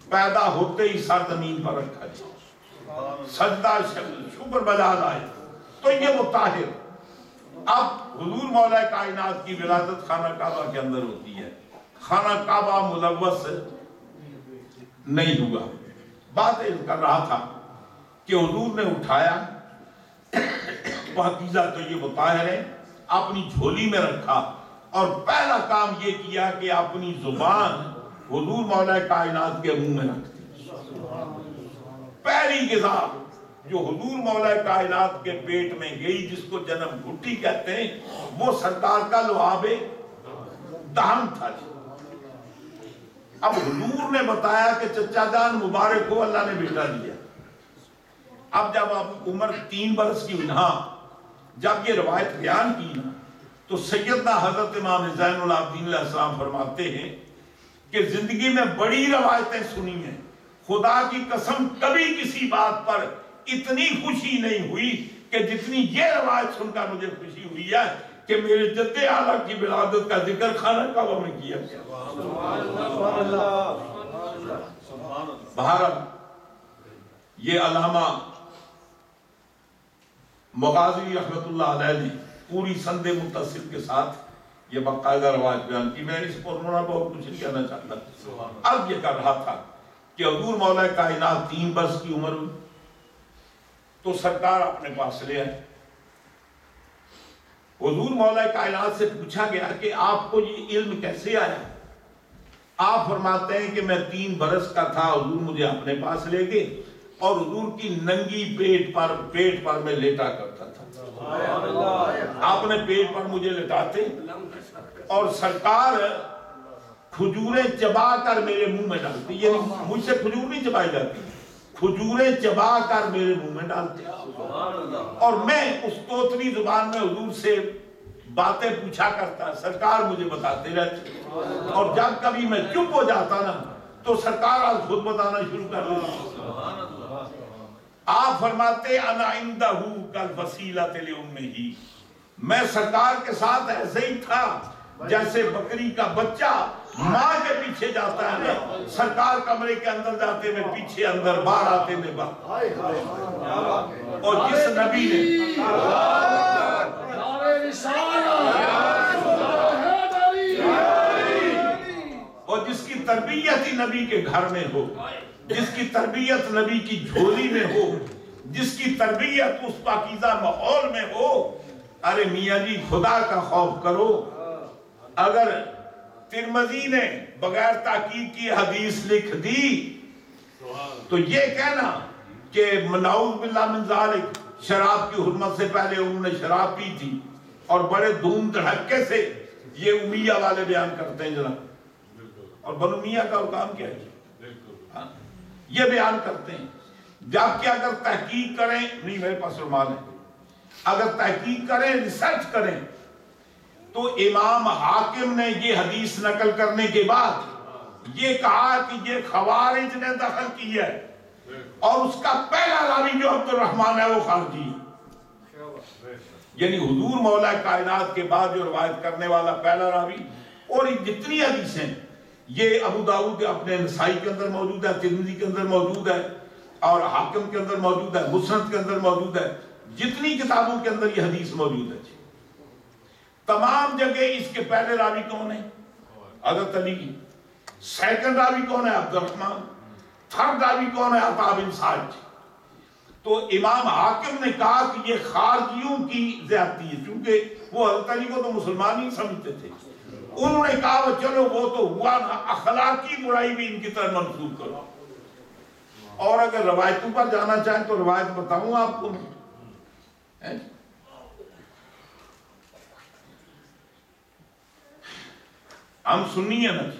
پیدا ہوتے ہی سر زمین پر رکھا جائے, سجدہ شکر بجا لائے. تو یہ وہ طاہر. اب حضور مولا کائنات کی ولادت خانہ کعبہ کے اندر ہوتی ہے, خانہ کعبہ ملوث نہیں ہوا. بات کر رہا تھا کہ حضور نے اٹھایا, پاکیزہ تو یہ وہ طاہر ہے, اپنی جھولی میں رکھا, اور پہلا کام یہ کیا کہ اپنی زبان حضور مولا کائنات کے منہ میں رکھ دی. پہلی غذا جو حضور مولا کائنات کے پیٹ میں گئی, جس کو جنم گھٹی کہتے ہیں, وہ سرکار کا لعاب دہن تھا. اب حضور نے بتایا کہ چچا جان مبارک ہو, اللہ نے بیٹا دیا. اب جب آپ عمر 3 برس کی ہوئی, جب یہ روایت بیان کی نا, تو سیدنا حضرت امام زین العابدین علیہ السلام فرماتے ہیں کہ زندگی میں بڑی روایتیں سنی ہیں, خدا کی قسم کبھی کسی بات پر اتنی خوشی نہیں ہوئی کہ جتنی یہ روایت سن کر مجھے خوشی ہوئی ہے کہ میرے جد اعلیٰ کی ولادت کا ذکر خانہ کعبہ میں کیا گیا. بہرحال یہ علامہ مغازی رحمت اللہ علیہ نے پوری سند متصل کے ساتھ یہ باقاعدہ روایت بیان کی. میں اس پر بہت کچھ نہیں کہنا چاہتا. اب یہ کر رہا تھا کہ حضور مولا کائنات 3 برس کی عمر ہوئی تو سرکار اپنے پاس لے آئے. حضور مولا کائنات سے پوچھا گیا کہ آپ کو یہ علم کیسے آیا؟ آپ فرماتے ہیں کہ میں 3 برس کا تھا, حضور مجھے اپنے پاس لے گئے, اور حضور کی ننگی پیٹ پر میں لیٹا کرتا تھا. آپ نے پیٹ پر مجھے لٹاتے, اور سرکار کھجوریں چبا کر میرے منہ میں ڈالتی. یعنی مجھ سے کھجور نہیں چبائی جاتی, کھجوریں چبا کر میرے منہ میں ڈالتے, اور میں اس توتلی زبان میں حضور سے باتیں پوچھا کرتا, سرکار مجھے بتاتے رہتے. اور جب کبھی میں چپ ہو جاتا نا تو سرکار آج خود بتانا شروع کر دیتے. آپ فرماتے انا عندہ کالفصیلۃ لأمہ, میں سرکار کے ساتھ ایسے ہی تھا جیسے بکری کا بچہ ماں کے پیچھے جاتا ہے نا. سرکار کمرے کے اندر جاتے میں پیچھے اندر, باہر آتے میں باہر. اور جس نبی نے اور جس کی تربیت ہی نبی کے گھر میں ہو, جس کی تربیت نبی کی جھولی میں ہو, جس کی تربیت اس پاکیزہ ماحول میں ہو. ارے میاں جی خدا کا خوف کرو. اگر ترمذی نے بغیر تحقیق کی حدیث لکھ دی تو یہ کہنا کہ نعوذ باللہ من ذالک شراب کی حرمت سے پہلے انہوں نے شراب پی تھی، اور بڑے دھوم دھڑکے سے یہ امیہ والے بیان کرتے ہیں جناب. اور بنو میاں کا کام کیا ہے؟ یہ بیان کرتے ہیں. جبکہ اگر تحقیق کریں، نہیں میرے پاس رومال ہے، اگر تحقیق کریں، ریسرچ کریں، تو امام حاکم نے یہ حدیث نقل کرنے کے بعد یہ کہا کہ یہ خوارج نے دخل کی ہے، اور اس کا پہلا راوی جو عبد الرحمن ہے وہ خارجی ہے. یعنی حضور مولا کائنات کے بعد جو روایت کرنے والا پہلا راوی. اور جتنی حدیثیں یہ ابو داؤد اپنے نسائی کے اندر موجود ہے، ترمذی کے اندر موجود ہے، اور حاکم کے اندر موجود ہے، مسند کے اندر موجود ہے، جتنی کتابوں کے اندر یہ حدیث موجود ہے، تمام جگہ اس کے پہلے راوی کون ہے؟ حضرت علی. سیکنڈ راوی کون ہے؟ عبد الرحمن. تھرڈ راوی کون ہے؟ عطا بن سعد. تو امام حاکم نے کہا کہ یہ خارجیوں کی زیادتی ہے، کیونکہ وہ حضرت علی کو تو مسلمان ہی سمجھتے تھے. انہوں نے کہا وہ چلو وہ تو ہوا نا، اخلاقی برائی بھی ان کی طرح منسوخ کرو. اور اگر روایتوں پر جانا چاہیں تو روایت بتاؤں آپ کو. ہم سنی ہیں نا جی،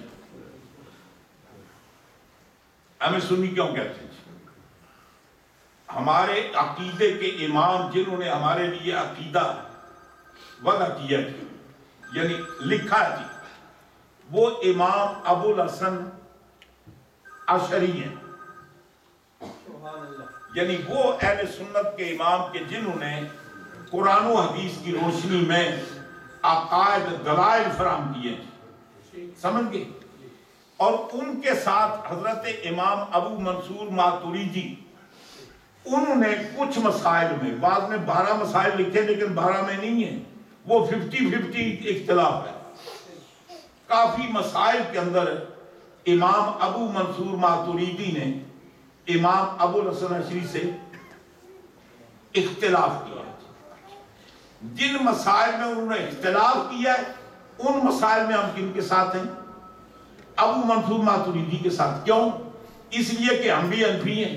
ہمیں سنی کیوں کہتے ہیں؟ ہمارے عقیدے کے امام جنہوں نے ہمارے لیے عقیدہ وضع کیا جی، یعنی لکھا جی، وہ امام ابو الحسن اشعری ہیں. یعنی وہ اہل سنت کے امام کے جنہوں نے قرآن و حدیث کی روشنی میں عقائد دلائل فراہم کیے، سمجھ گئے. اور ان کے ساتھ حضرت امام ابو منصور ماتریدی، انہوں نے کچھ مسائل میں، بعد میں 12 مسائل لکھے لیکن 12 میں نہیں ہیں، وہ 50-50 اختلاف ہے. کافی مسائل کے اندر امام ابو منصور ماتریدی نے امام ابو الحسن اشعری سے اختلاف کیا. جن مسائل میں انہوں نے اختلاف کیا ہے ان مسائل میں ہم کن کے ساتھ ہیں؟ ابو منصور ماتریدی کے ساتھ. کیوں؟ اس لیے کہ ہم بھی حنفی ہیں.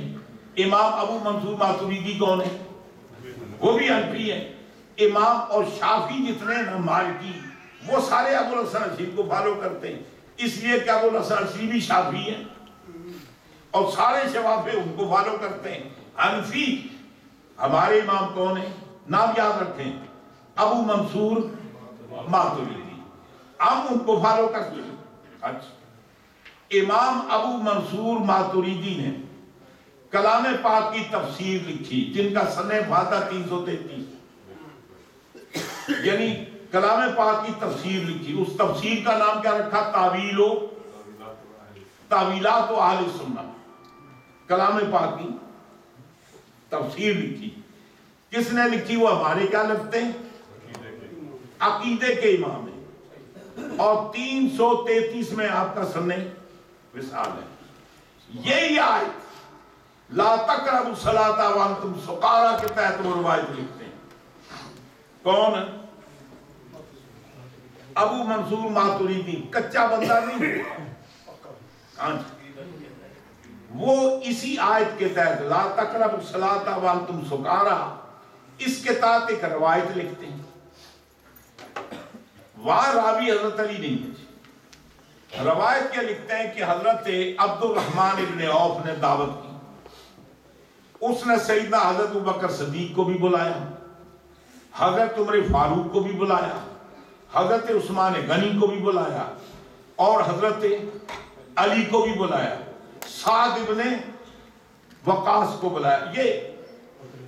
امام ابو منصور ماتریدی کون ہے؟ وہ بھی حنفی ہیں. امام اور شافی جتنے ہیں نا مالکی، وہ سارے ابو الحسن اشعری کو فالو کرتے ہیں. اس لیے کہ ابو الحسن اشعری بھی شافی ہیں اور سارے شوافی ان کو فالو کرتے ہیں. حنفی ہمارے امام کون ہیں؟ نام یاد رکھیں، ابو منصور ماتریدی. ہم ان کو فالو کرتے ہیں. اچھا، امام ابو منصور ماتریدی نے کلام پاک کی تفسیر لکھی، جن کا سنہ فاتحہ 333، یعنی کلام پاک کی تفسیر لکھی. اس تفسیر کا نام کیا رکھا؟ تعویلات و اہل سنت. کلام پاک کی تفسیر لکھی. کس نے لکھی؟ وہ ہمارے کیا لکھتے ہیں؟ عقیدے کے امام ہیں. اور 333 میں آپ کا سنہ وصال ہے. یہی آیت لا تقربوا الصلاۃ وانتم سکارا کے تحت وہ روایت لکھتے ہیں. کون؟ ابو منصور ماتریدی. کچا بندہ نہیں، وہ اسی آیت کے تحت لا تقربوا الصلاۃ وانتم سکارا، اس کے تحت ایک روایت لکھتے ہیں. وہاں راوی حضرت علی نہیں ہے. روایت کیا لکھتے ہیں کہ حضرت عبد الرحمن ابن عوف نے دعوت کی. اس نے سیدنا حضرت ابوبکر صدیق کو بھی بلایا، حضرت عمر فاروق کو بھی بلایا، حضرت عثمان غنی کو بھی بلایا، اور حضرت علی کو بھی بلایا، سعد ابن وقاص کو بلایا. یہ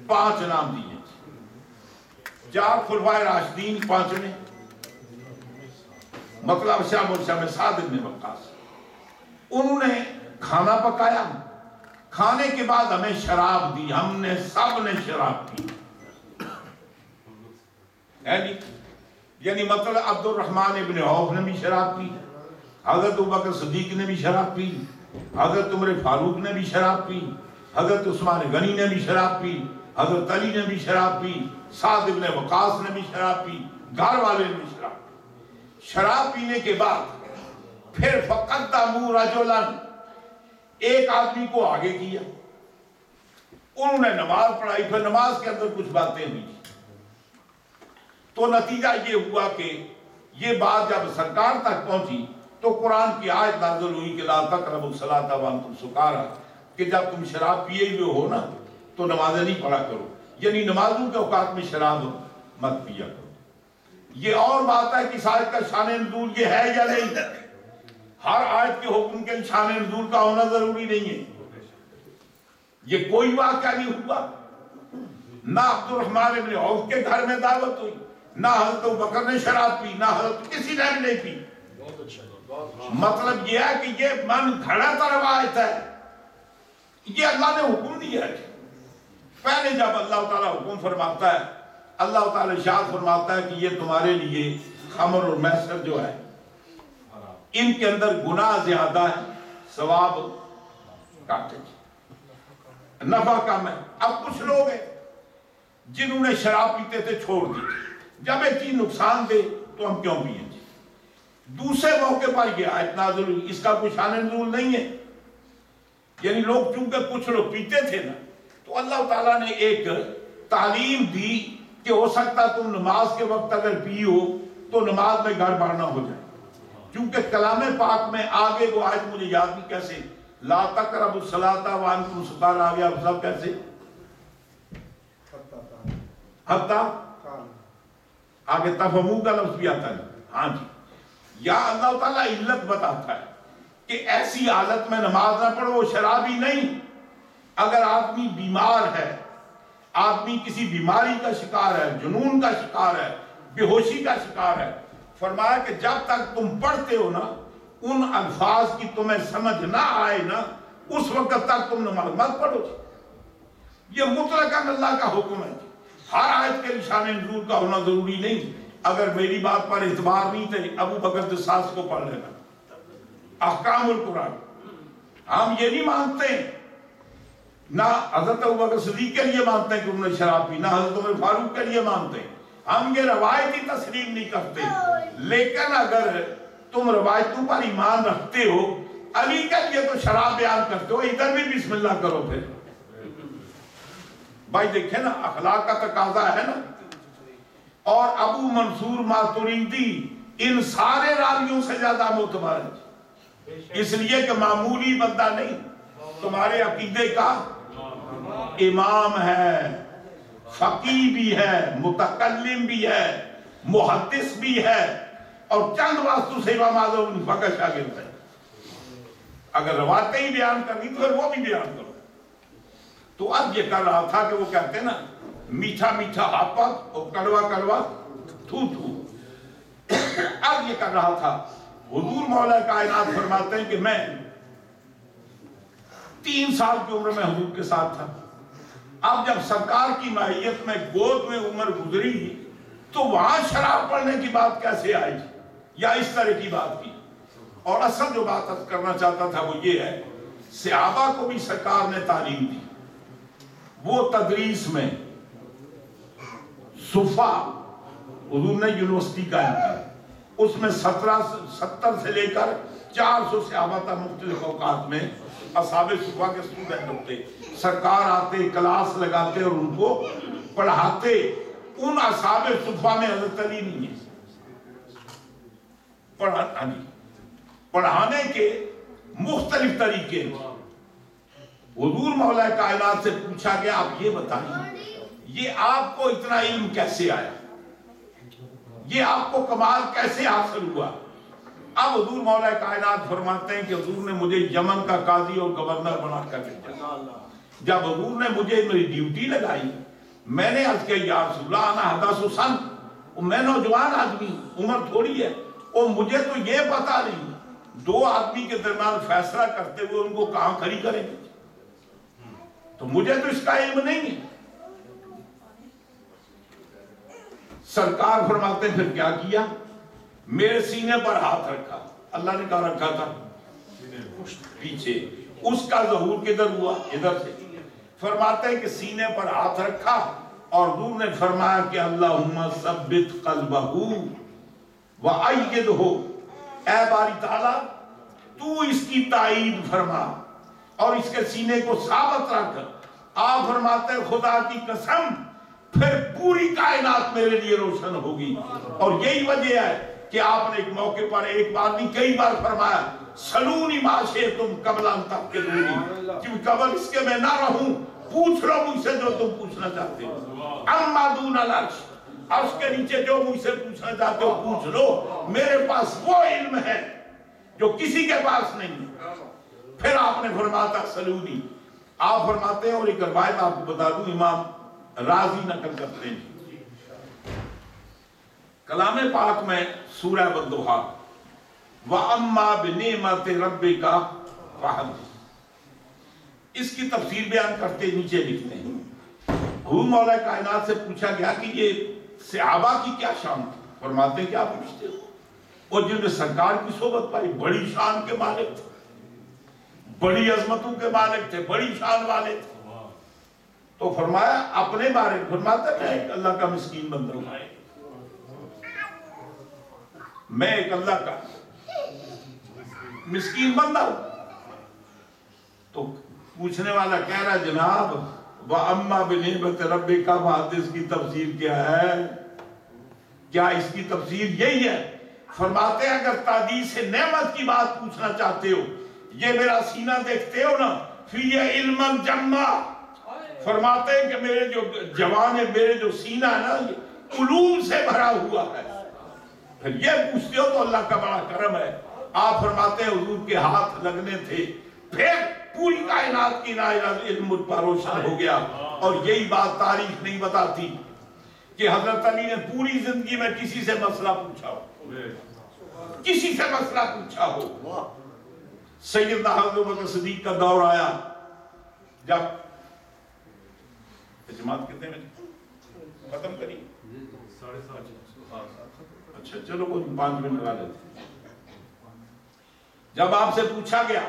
5 نام دیے. 4 خلفائے راشدین، 5ویں مطلب شاہ مرشاہ میں سعد ابن وقاص. انہوں نے کھانا پکایا، کھانے کے بعد ہمیں شراب دی، ہم نے سب نے شراب پی. یعنی مطلب عبد الرحمن ابن عوف نے بھی شراب پی، حضرت ابوبکر صدیق نے بھی شراب پی، حضرت عمر فاروق نے بھی شراب پی، حضرت عثمان غنی نے بھی شراب پی، حضرت علی نے بھی شراب پی، سعد بن وقاص نے بھی شراب پی، گھر والے نے بھی شراب پی۔ شراب پینے کے بعد پھر فقدموا رجلا، ایک آدمی کو آگے کیا، انہوں نے نماز پڑھائی، پھر نماز کے اندر کچھ باتیں ہوئی، تو نتیجہ یہ ہوا کہ یہ بات جب سرکار تک پہنچی تو قرآن کی آیت نازل ہوئی کہ لا تقربوا الصلاۃ وانتم سکارى، کہ جب تم شراب پیے ہوئے ہو نا تو نمازیں نہیں پڑھا کرو، یعنی نمازوں کے اوقات میں شراب مت پیا کرو۔ یہ اور بات ہے کہ اس آیت کا شان نزول یہ ہے یا نہیں؟ ہر آیت کے حکم کے شان نزول کا ہونا ضروری نہیں ہے۔ یہ کوئی واقعہ نہیں ہوا، نہ عبد الرحمن ابن عوف کے گھر میں دعوت ہوئی، نہ حضرت ابوبکر نے شراب پی، نہ حضرت کسی نے بھی نہیں پی۔ مطلب یہ ہے کہ یہ من گھڑت روایت ہے، یہ اللہ نے حکم دیا ہے۔ پہلے جب اللہ تعالیٰ حکم فرماتا ہے، اللہ تعالیٰ ارشاد فرماتا ہے کہ یہ تمہارے لیے خمر اور میسر جو ہے ان کے اندر گناہ زیادہ ہے، ثواب کاٹے، نفع کم ہے۔ اب کچھ لوگ ہیں جنہوں نے شراب پیتے تھے چھوڑ دی، جب ایک چیز نقصان دے تو ہم کیوں پیئیں؟ دوسرے موقع پر یہ آیت نازل ہوئی، اس کا کوئی شان نزول نہیں ہے، یعنی لوگ چونکہ کچھ لوگ پیتے تھے نا تو اللہ تعالیٰ نے ایک تعلیم دی کہ ہو سکتا تم نماز کے وقت اگر پیو تو نماز میں گڑبڑ نہ ہو جائے، کیونکہ کلام پاک میں آگے وہ آیت مجھے یاد نہیں کیسے، لا تقربوا الصلاۃ وانتم سکارى آ گیا، سب کیسے حتیٰ آگے تفہموا کا لفظ بھی آتا ہے، ہاں جی، یا اللہ تعالیٰ علت بتاتا ہے کہ ایسی حالت میں نماز نہ پڑھو، وہ شرابی نہیں، اگر آدمی بیمار ہے، آدمی کسی بیماری کا شکار ہے، جنون کا شکار ہے، بے ہوشی کا شکار ہے، فرمایا کہ جب تک تم پڑھتے ہو نا ان الفاظ کی تمہیں سمجھ نہ آئے نا اس وقت تک تم نماز مت پڑھو۔ یہ مطلقاً اللہ کا حکم ہے، ہر آیت کے شان نزول کا ہونا ضروری نہیں۔ اگر میری بات پر اعتبار نہیں تھے ابو بکر دساس کو پڑھ لینا، احکام القرآن۔ ہم یہ نہیں مانتے، نہ حضرت ابوبکر صدیق کے لیے مانتے ہیں کہ انہوں نے شراب پی، نہ حضرت عمر فاروق کے لیے مانتے ہیں، ہم یہ روایتی تسلیم نہیں کرتے۔ لیکن اگر تم روایتوں پر ایمان رکھتے ہو، علی کے لیے تو شراب بیان کرتے ہو، ادھر بھی بسم اللہ کرو۔ پھر بھائی دیکھیں نا، اخلاق کا تقاضا ہے نا۔ اور ابو منصور ماتریدی ان سارے راویوں سے زیادہ معتبر ہے، اس لیے کہ معمولی بندہ نہیں، تمہارے عقیدے کا امام ہے، فقیہ بھی ہے، متکلم بھی ہے، محدث بھی ہے، اور چند واسطوں سے امام اعظم حنیفہ کا شاگرد ہے۔ اگر روایتیں ہی بیان کرنی تو پھر وہ بھی بیان کرو۔ تو اب یہ کر رہا تھا کہ وہ کہتے ہیں نا، میٹھا میٹھا ہاپا اور کڑوا کڑوا تھو تھو۔ اب یہ کر رہا تھا، حضور مولا کائنات فرماتے ہیں کہ میں 3 سال کی عمر میں حضور کے ساتھ تھا۔ اب جب سرکار کی معیت میں گود میں عمر گزری تو وہاں شراب پڑھنے کی بات کیسے آئی یا اس طرح کی بات کی؟ اور اصل جو بات کرنا چاہتا تھا وہ یہ ہے، صحابہ کو بھی سرکار نے تعلیم دی، وہ تدریس میں صفا حضور نے یونیورسٹی قائم کی، اس میں 70 سے لے کر 400 صحابہ تک مختلف اوقات میں اصحاب صفا کے اسٹوڈنٹ ہوتے، سرکار آتے، کلاس لگاتے اور ان کو پڑھاتے۔ ان اصحاب صفا میں حضرت علی نہیں ہے۔ پڑھانے کے مختلف طریقے، حضور مولا کائنات سے پوچھا گیا آپ یہ بتائیں یہ آپ کو اتنا علم کیسے آیا، یہ آپ کو کمال کیسے حاصل ہوا؟ اب حضور مولا کائنات فرماتے ہیں کہ حضور نے مجھے یمن کا قاضی اور گورنر بنا کر بھیجا۔ جب حضور نے مجھے میری ڈیوٹی لگائی، میں نے عرض کیا یا رسول اللہ انا حدث سن، میں نوجوان آدمی، عمر تھوڑی ہے، اور مجھے تو یہ پتا نہیں 2 آدمی کے درمیان فیصلہ کرتے ہوئے ان کو کہاں کھڑی کریں گے، تو مجھے تو اس کا علم نہیں ہے۔ سرکار فرماتے ہیں پھر کیا کیا؟ میرے سینے پر ہاتھ رکھا، اللہ نے کہا رکھا تھا پیچھے، اس کا ظہور کدھر ہوا؟ ادھر سے، فرماتے ہیں کہ سینے پر ہاتھ رکھا اور حضور نے فرمایا کہ اللہم ثبت قلبہ وَأَيِّدْهُ، اے باری تعالیٰ تو اس کی تائید فرما اور اس کے سینے کو ثابت رکھ۔ آپ فرماتے ہیں خدا کی قسم پھر پوری کائنات میرے لیے روشن ہوگی۔ اور یہی وجہ ہے کہ آپ نے ایک موقع پر ایک بار نہیں کئی بار فرمایا سلونی ما شئتم قبل ان تفقدونی، کہ قبل اس کے میں نہ رہوں پوچھ لو مجھ سے جو تم پوچھنا چاہتے ہو، اما دون العرش، عرش کے نیچے جو مجھ سے پوچھنا چاہتے ہو پوچھ لو، میرے پاس وہ علم ہے جو کسی کے پاس نہیں ہے۔ پھر آپ نے فرماتا سلونی، آپ فرماتے ہیں اور ایک روایت آپ کو بتا دوں امام راضی نقل کرتے ہیں کلام پاک میں سورہ والضحیٰ وَأَمَّا بِنِعْمَتِ رَبِّكَ فَحَدِّثْ، اس کی تفسیر بیان کرتے نیچے لکھتے ہیں حضور مولا کائنات سے پوچھا گیا کہ یہ صحابہ کی کیا شان تھی؟ فرماتے ہیں کیا پوچھتے ہو؟ اور جن نے سرکار کی صحبت پائی بڑی شان کے مالک تھے، بڑی عظمتوں کے مالک تھے، بڑی شان والے تھے۔ تو فرمایا اپنے بارے میں فرماتا ہے میں ایک اللہ کا مسکین بندہ ہوں، میں ایک اللہ کا مسکین بندہ ہوں۔ تو پوچھنے والا کہہ رہا جناب وَأَمَّا بِنِعْمَتِ رَبِّكَ فَحَدِّثْ کی تفسیر کیا ہے؟ کیا اس کی تفسیر یہی ہے؟ فرماتے ہیں اگر تعدیث سے نعمت کی بات پوچھنا چاہتے ہو، یہ میرا سینہ دیکھتے ہو نا فِي عِلْمًا جَمَّا، فرماتے ہیں کہ میرے جو جوان ہے، میرے جو سینہ ہے نا یہ علوم سے بھرا ہوا ہے۔ پھر یہ پوچھتے ہو تو اللہ کا بڑا کرم ہے۔ آپ فرماتے ہیں حضور کے ہاتھ لگنے تھے، پھر پوری کائنات کی علم پر روشن ہو گیا۔ اور یہی بات تاریخ نہیں بتاتی کہ حضرت علی نے پوری زندگی میں کسی سے مسئلہ پوچھا ہو، کسی سے مسئلہ پوچھا ہو۔ سیدنا حضرت بکر صدیق کا دور آیا جب جماعت کتنے میں ختم کری؟ اچھا چلو کوئی 5 منٹ لگا لیتے۔ جب آپ سے پوچھا گیا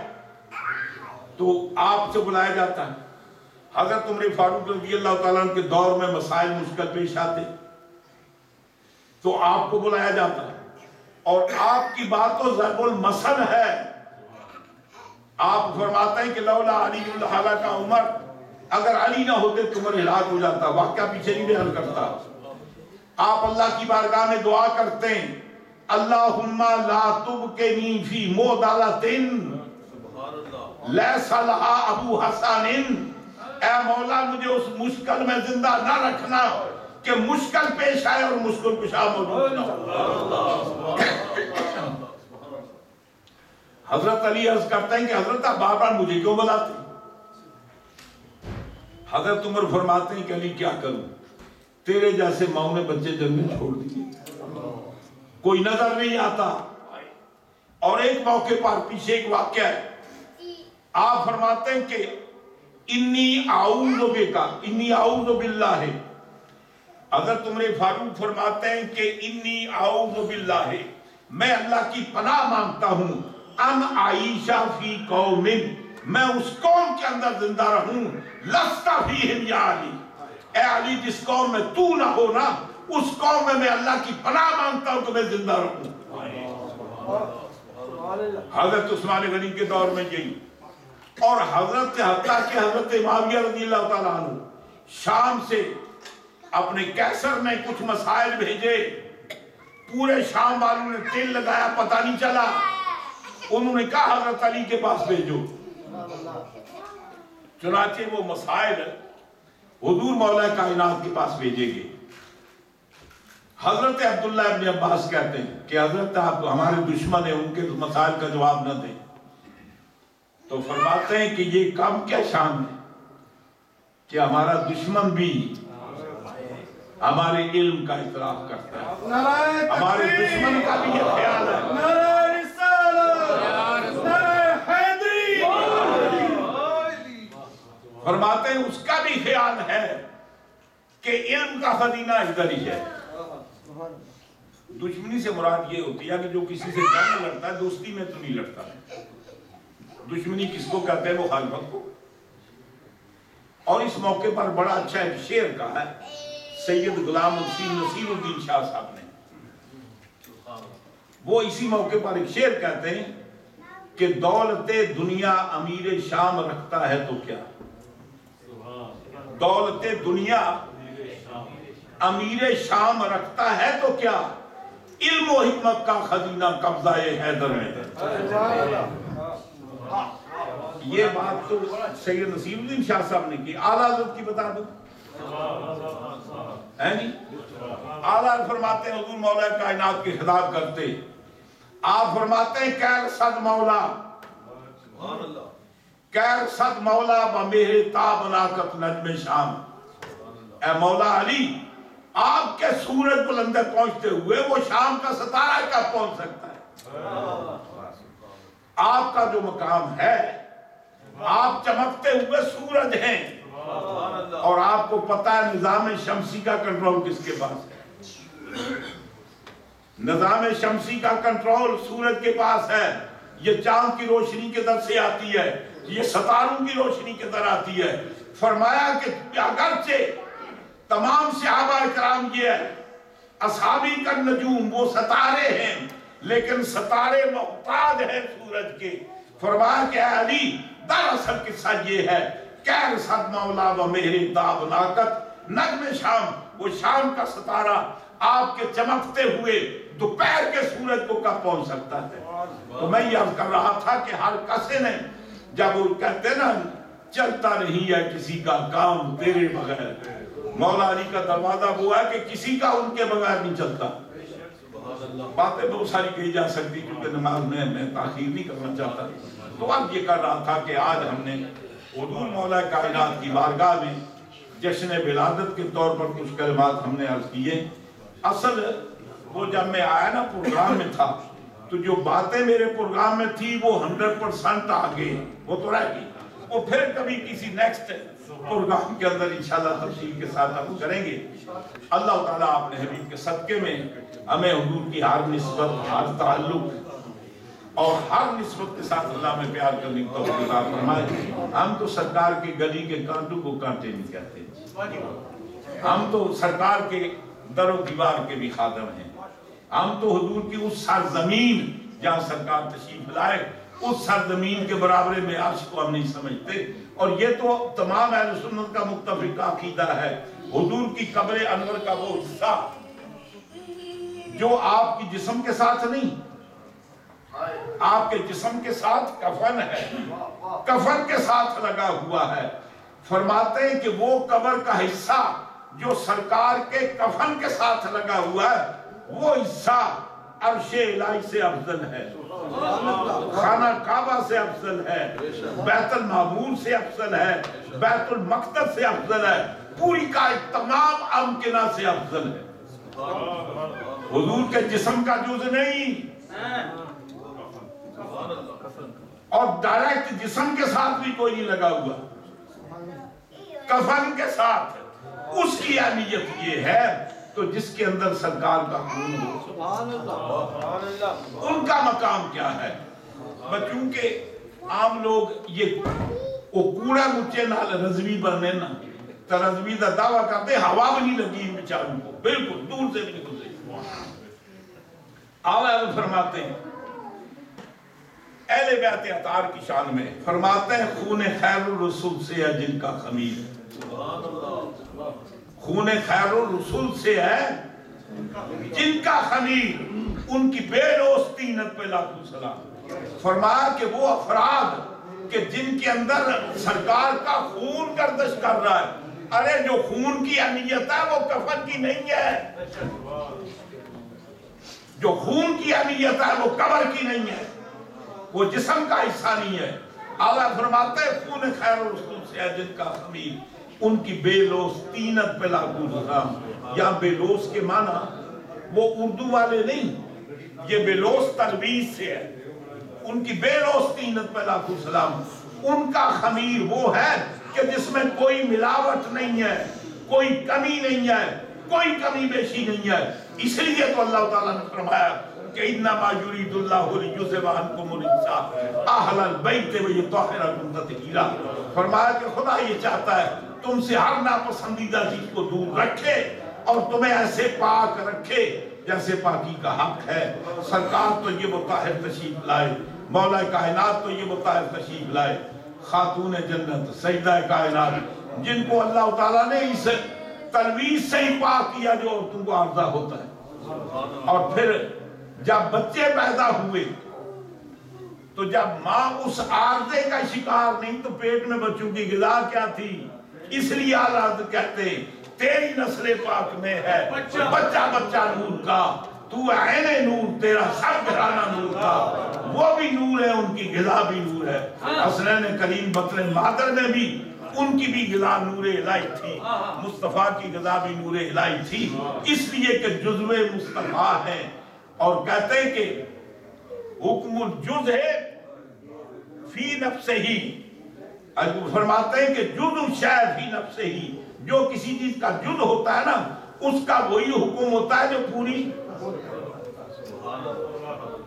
تو آپ سے بلایا جاتا ہے، حضرت عمر فاروق رضی اللہ تعالیٰ عنہ کے دور میں مسائل مشکل پیش آتے تو آپ کو بلایا جاتا ہے اور آپ کی بات تو ضرب المثل ہے۔ آپ فرماتے ہیں کہ لولا علی الحالہ کا عمر، اگر علی نہ ہوتے تو عمر ہلاک ہو جاتا۔ واقعہ پیچھے نہیں بیان کرتا۔ آپ اللہ کی بارگاہ میں دعا کرتے ہیں اللہم لا تبکنی فی مودالۃ لیس لہا ابو حسن، اے مولا مجھے اس مشکل میں زندہ نہ رکھنا کہ مشکل پیش آئے اور مشکل کشا موجود نہ ہو۔ حضرت علی عرض کرتے ہیں کہ حضرت آپ بار بار مجھے کیوں بلاتے؟ حضرت عمر فرماتے ہیں کہ علی کیا کروں، تیرے جیسے ماؤں نے بچے جنم چھوڑ دیے، کوئی نظر نہیں آتا۔ اور ایک موقع پر پیچھے ایک واقعہ ہے، آپ فرماتے ہیں کہ انی اعوذ بکا، انی اعوذ باللہ، حضرت عمر فاروق فرماتے ہیں کہ انی اعوذ باللہ، میں اللہ کی پناہ مانگتا ہوں ان عائشہ فی قوم، میں اس قوم کے اندر زندہ رہوں لست فیہم یا علی، اے علی جس قوم میں تو نہ ہو نا اس قوم میں اللہ کی پناہ مانگتا ہوں کہ میں زندہ رہوں۔ حضرت عثمان غنی کے دور میں یہی، اور حضرت حتیٰ کہ حضرت معاویہ رضی اللہ تعالیٰ عنہ شام سے اپنے کیسر میں کچھ مسائل بھیجے، پورے شام والوں نے تیل لگایا پتہ نہیں چلا، انہوں نے کہا حضرت علی کے پاس بھیجو، چنانچہ وہ مسائل حضور مولا کائنات کے پاس بھیجے گئے۔ حضرت عبداللہ ابن عباس کہتے ہیں کہ حضرت آپ ہمارے دشمن ہیں، ان کے مسائل کا جواب نہ دیں، تو فرماتے ہیں کہ یہ کام کیا شان ہے کہ ہمارا دشمن بھی ہمارے علم کا اعتراف کرتا ہے، ہمارے دشمن کا بھی یہ خیال ہے۔ فرماتے ہیں اس کا بھی خیال ہے کہ علم کا خزینہ ادھر ہی ہے۔ دشمنی سے مراد یہ ہوتی ہے کہ جو کسی سے جنگ لڑتا ہے دوستی میں تو نہیں لڑتا ہے۔ دشمنی کس کو کہتے ہیں؟ مخالفت کو۔ اور اس موقع پر بڑا اچھا ایک شعر کہا ہے سید غلام حسین نصیر الدین شاہ صاحب نے. وہ اسی موقع پر ایک شعر کہتے ہیں کہ دولت دنیا امیر شام رکھتا ہے تو کیا، دولت دنیا امیر شام رکھتا ہے تو کیا، علم و حکمت کا خزینہ قبضہ حیدر میں ہے. یہ بات تو سید نصیر الدین شاہ صاحب نے کی. اعلیٰ حضرت کی بتا دوں ہے نہیں. اعلیٰ فرماتے ہیں حضور مولا کائنات کے خطاب کرتے، آپ فرماتے ہیں کیر صد مولا، کیر صد مولا بمہر تاب ناقت نجم شام. اے مولا علی، آپ کے سورج بلندے پہنچتے ہوئے وہ شام کا ستارہ کب پہنچ سکتا ہے؟ آپ کا جو مقام ہے، آپ چمکتے ہوئے سورج ہیں، اور آپ کو پتا ہے نظام شمسی کا کنٹرول کس کے پاس ہے؟ نظام شمسی کا کنٹرول سورج کے پاس ہے. یہ چاند کی روشنی کے در سے آتی ہے، یہ ستاروں کی روشنی کے در آتی ہے. فرمایا کہ اگرچہ تمام صحابہ کرام یہ ہے اصحابی کا نجوم وہ ستارے ہیں، لیکن ستارے محتاج ہیں سورج کے. فرمایا کہ اے علی، دراصل قصہ یہ ہے کیر صد مولا و مہر تاب ناقت نجم شام، وہ شام کا ستارہ آپ کے چمکتے ہوئے دوپہر کے سورج کو کب پہنچ سکتا ہے؟ تو میں یہ عرض کر رہا تھا کہ ہر کسے نے جب وہ کہتے نا چلتا نہیں ہے کسی کا کام تیرے بغیر، مولا علی کا دروازہ وہ ہے کہ کسی کا ان کے بغیر نہیں چلتا. باتیں بہت ساری کہی جا سکتی کیونکہ نماز میں تاخیر نہیں کرنا چاہتا. تو اب یہ کر رہا تھا کہ آج ہم نے حضور مولا کائنات کی بارگاہ میں جشن ولادت کے طور پر کچھ کلمات ہم نے عرض کیے. اصل وہ جب میں آیا نا پروگرام میں تھا تو جو باتیں میرے پروگرام میں تھی وہ 100% آگے وہ تو رہ گئی. وہ پھر کبھی کسی نیکسٹ پروگرام کے اندر انشاءاللہ تفصیل کے ساتھ ہم کریں گے. اللہ تعالیٰ اپنے حبیب کے صدقے میں ہمیں حضور کی ہر نسبت، ہر تعلق اور ہر نسبت کے ساتھ اللہ میں پیار کرنے کی توفیق عطا فرمائے. ہم تو سرکار کی گلی کے کانٹوں کو کانٹے نہیں کہتے، ہم تو سرکار کے در و دیوار کے بھی خادم ہیں. ہم تو حضور کی اس سرزمین جہاں سرکار تشریف لائے اس سرزمین کے برابر میں عرش کو ہم نہیں سمجھتے. اور یہ تو تمام اہل سنت کا متفق عقیدہ ہے. حضور کی قبر انور کا وہ حصہ جو آپ کی جسم کے ساتھ نہیں، آپ کے جسم کے ساتھ کفن ہے، کفن کے ساتھ لگا ہوا ہے. فرماتے ہیں کہ وہ قبر کا حصہ جو سرکار کے کفن کے ساتھ لگا ہوا ہے وہ حصہ عرش الہی سے افضل ہے، خانہ کعبہ سے افضل ہے، بیت المعمور سے افضل ہے، بیت المقدس سے افضل ہے، پوری کائنات تمام امکنہ سے افضل ہے. حضور کے جسم کا جز نہیں، اور ڈائریکٹ جسم کے ساتھ بھی کوئی نہیں لگا ہوا، کفن کے ساتھ. اس کی اہمیت یہ ہے تو جس کے اندر سرکار کا خون ہو، ان کا مقام کیا ہے. چونکہ عام لوگ یہ کوڑا مچے نال رضوی بننے نا تو رضوی دا دعویٰ کرتے ہوا بھی نہیں لگی ان بیچاروں کو، بالکل دور سے بھی نہیں گزری. اعلیٰ فرماتے ہیں اہل بیت اطہار کی شان میں، فرماتے ہیں خون خیر الرسول سے ہے جن کا خمیر، خون خیر الرسول سے ہے جن کا خمیر، ان کی بے لوث طینت پہ لاکھوں سلام. فرمایا کہ وہ افراد کہ جن کے اندر سرکار کا خون گردش کر رہا ہے، ارے جو خون کی اہمیت ہے وہ کفن کی نہیں ہے، جو خون کی اہمیت ہے وہ قبر کی نہیں ہے، وہ جسم کا حصہ نہیں ہے. اعلیٰ فرماتے ہیں خون خیر الرسول سے ہے جن کا خمیر، ان کی بے لوث طینت پہ لاکھوں سلام. یا بے لوث کے معنی وہ اردو والے نہیں، یہ بے لوث تلویث سے ہے، ان کی بے لوث طینت پہ لاکھوں سلام. ان کا خمیر وہ ہے کہ جس میں کوئی ملاوٹ نہیں ہے، کوئی کمی نہیں ہے، کوئی کمی بیشی نہیں ہے. اس لیے تو اللہ تعالیٰ نے فرمایا کہ انما یرید اللہ لیذھب عنکم الرجس اہل البیت ویطہرکم تطہیرا. فرمایا کہ خدا یہ چاہتا ہے تم سے ہر ناپسندیدہ چیز کو دور رکھے اور تمہیں ایسے پاک رکھے جیسے پاکی کا حق ہے۔ سرکار تو یہ مطہر تشریف لائے، مولا کائنات تو یہ مطہر تشریف لائے، خاتون جنت سیدہ کائنات جن کو اللہ تعالیٰ نے اس تلویز سے ہی پاک کیا جو عورتوں کو عارضہ ہوتا ہے۔ اور پھر جب بچے پیدا ہوئے تو جب ماں اس عارضے کا شکار نہیں تو پیٹ میں بچوں کی غذا کیا تھی؟ اس لیے اعلیٰ حضرت کہتے ہیں تیری نسل پاک میں ہے بچہ بچہ نور کا، تو عین نور، تیرا سب گھرانہ نور کا، وہ بھی نور ہے، ان کی غذا بھی نور ہے۔ حسنین کریم بطن مادر میں بھی ان کی بھی غذا نور الہی تھی، مصطفیٰ کی غذا بھی نور الہی تھی، اس لیے کہ جزو مصطفیٰ ہیں۔ اور کہتے ہیں کہ حکم الجز ہے فی نفسہ ہی، فرماتے ہیں کہ جز شے فی نفسہ ہی، جو کسی چیز کا جز ہوتا ہے نا اس کا وہی حکم ہوتا ہے جو پوری۔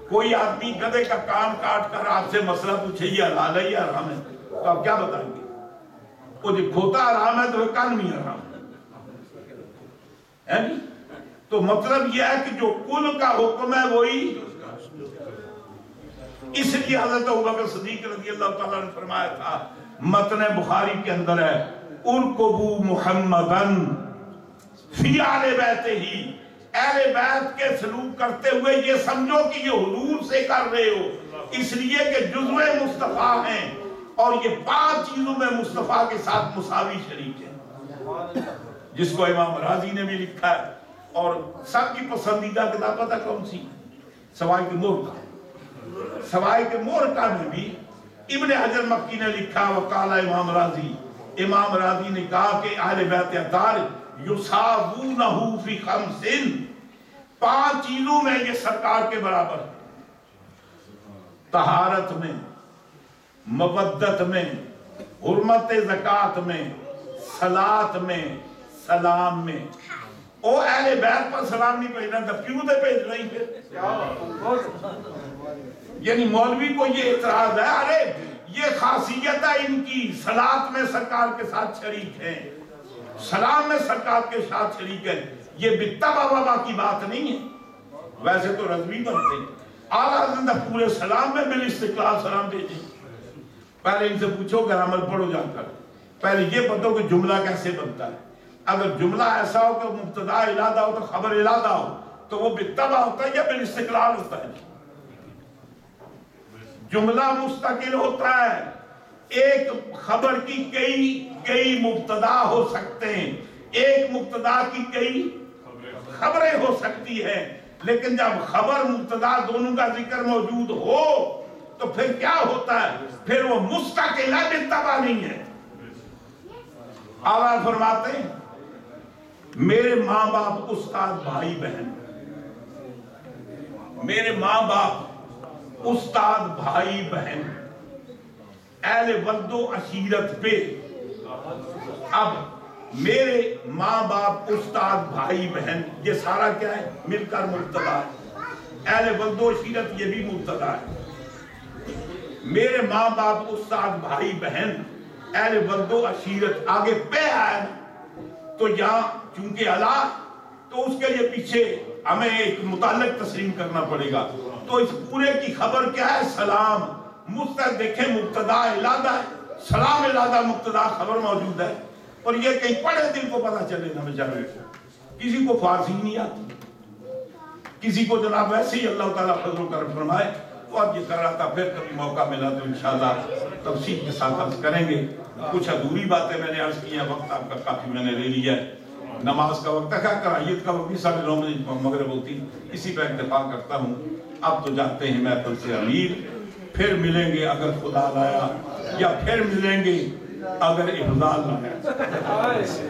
کوئی آدمی گدھے کا کان کاٹ کر آپ سے مسئلہ پوچھے یہ حلال ہے یا حرام ہے تو آپ کیا بتائیں گے؟ وہ جو کھوتا حرام ہے تو وہ کان بھی حرام ہے نہیں؟ تو مطلب یہ ہے کہ جو کل کا حکم ہے وہی، اس لیے حضرت ابوبکر صدیق رضی اللہ تعالیٰ نے فرمایا تھا، متن بخاری کے اندر ہے، ارکبوا محمدن فی آل بیت ہی، اہل بیت کے سلوک کرتے ہوئے یہ سمجھو کہ یہ حضور سے کر رہے ہو، اس لیے کہ جزو مصطفیٰ ہیں اور یہ 5 چیزوں میں مصطفیٰ کے ساتھ مساوی شریک ہیں، جس کو امام راضی نے بھی لکھا ہے۔ اور سب کی پسندیدہ کتاب پتہ کون سی؟ سوائے کے مور کا، سوائے کے مور کا میں بھی ابن حجر مکی نے لکھا وقال امام راضی، امام راضی نے کہا کہ اہل بیت اطہار یساوونہ فی 5، 5 چیزوں میں یہ سرکار کے برابر ہے، طہارت میں، مودت میں، حرمت زکوٰۃ میں، صلاۃ میں، سلام میں۔ او اہل بیت پر سلام نہیں بھیجنا تھا، کیوں دے بھیج رہی پھر؟ یعنی مولوی کو یہ اعتراض ہے، ارے یہ خاصیت ہے ان کی، صلاۃ میں سرکار کے ساتھ شریک ہیں، سلام میں سرکار کے ساتھ شریک ہے، یہ بتبا بابا کی بات نہیں ہے۔ ویسے تو رضوی بنتے ہیں، اعلیٰ حضرت پورے سلام میں بالاستقلال سلام بھیجیں۔ پہلے ان سے پوچھو گرامر پڑھو جا کر، پہلے یہ بتاؤ کہ جملہ کیسے بنتا ہے۔ اگر جملہ ایسا ہو کہ مبتدا علادہ ہو تو خبر علادہ ہو تو وہ بتبا ہوتا ہے یا بالاستقلال ہوتا ہے؟ جملہ مستقل ہوتا ہے، ایک خبر کی کئی مبتدا ہو سکتے ہیں، ایک مبتدا کی کئی خبریں ہو سکتی ہیں، لیکن جب خبر مبتدا دونوں کا ذکر موجود ہو تو پھر کیا ہوتا ہے؟ پھر وہ مستقل ہے، بتبا نہیں ہے۔ آواز فرماتے ہیں میرے ماں باپ استاد بھائی بہن، میرے ماں باپ استاد بھائی بہن، اہل ولد و عشیرت پہ۔ اب میرے ماں باپ استاد بھائی بہن یہ سارا کیا ہے؟ مل کر مبتدا ہے۔ اہل ولد و عشیرت یہ بھی مبتدا ہے۔ میرے ماں باپ استاد بھائی بہن اہل ولد و عشیرت آگے پہ آئے تو یہاں چونکہ اللہ تو اس کے لیے پیچھے ہمیں ایک متعلق تسلیم کرنا پڑے گا، تو اس پورے کی خبر کیا ہے؟ سلام۔ مستقل دیکھیں مبتدا علادہ ہے، سلام علادہ مبتدا خبر موجود ہے، اور یہ کہیں پڑھے دل کو پتا چلے نا بیچارے کو، کسی کو فارسی نہیں آتی، کسی کو جناب ویسے ہی اللہ تعالیٰ فضل و کرم فرمائے۔ وہ اب یہ کر رہا تھا، پھر کبھی موقع ملا تو انشاءاللہ تفصیل کے ساتھ عرض کریں گے۔ کچھ ادھوری باتیں میں نے عرض کی ہیں، وقت آپ کا کافی میں نے لے لیا ہے۔ نماز کا وقت ہے، کرائیت کا وقت بھی 9:30 بجے مغرب ہوتی، اسی پہ اتفاق کرتا ہوں۔ اب تو جاتے ہیں محفل سے امیر، پھر ملیں گے اگر خدا لایا، یا پھر ملیں گے اگر افضال لایا۔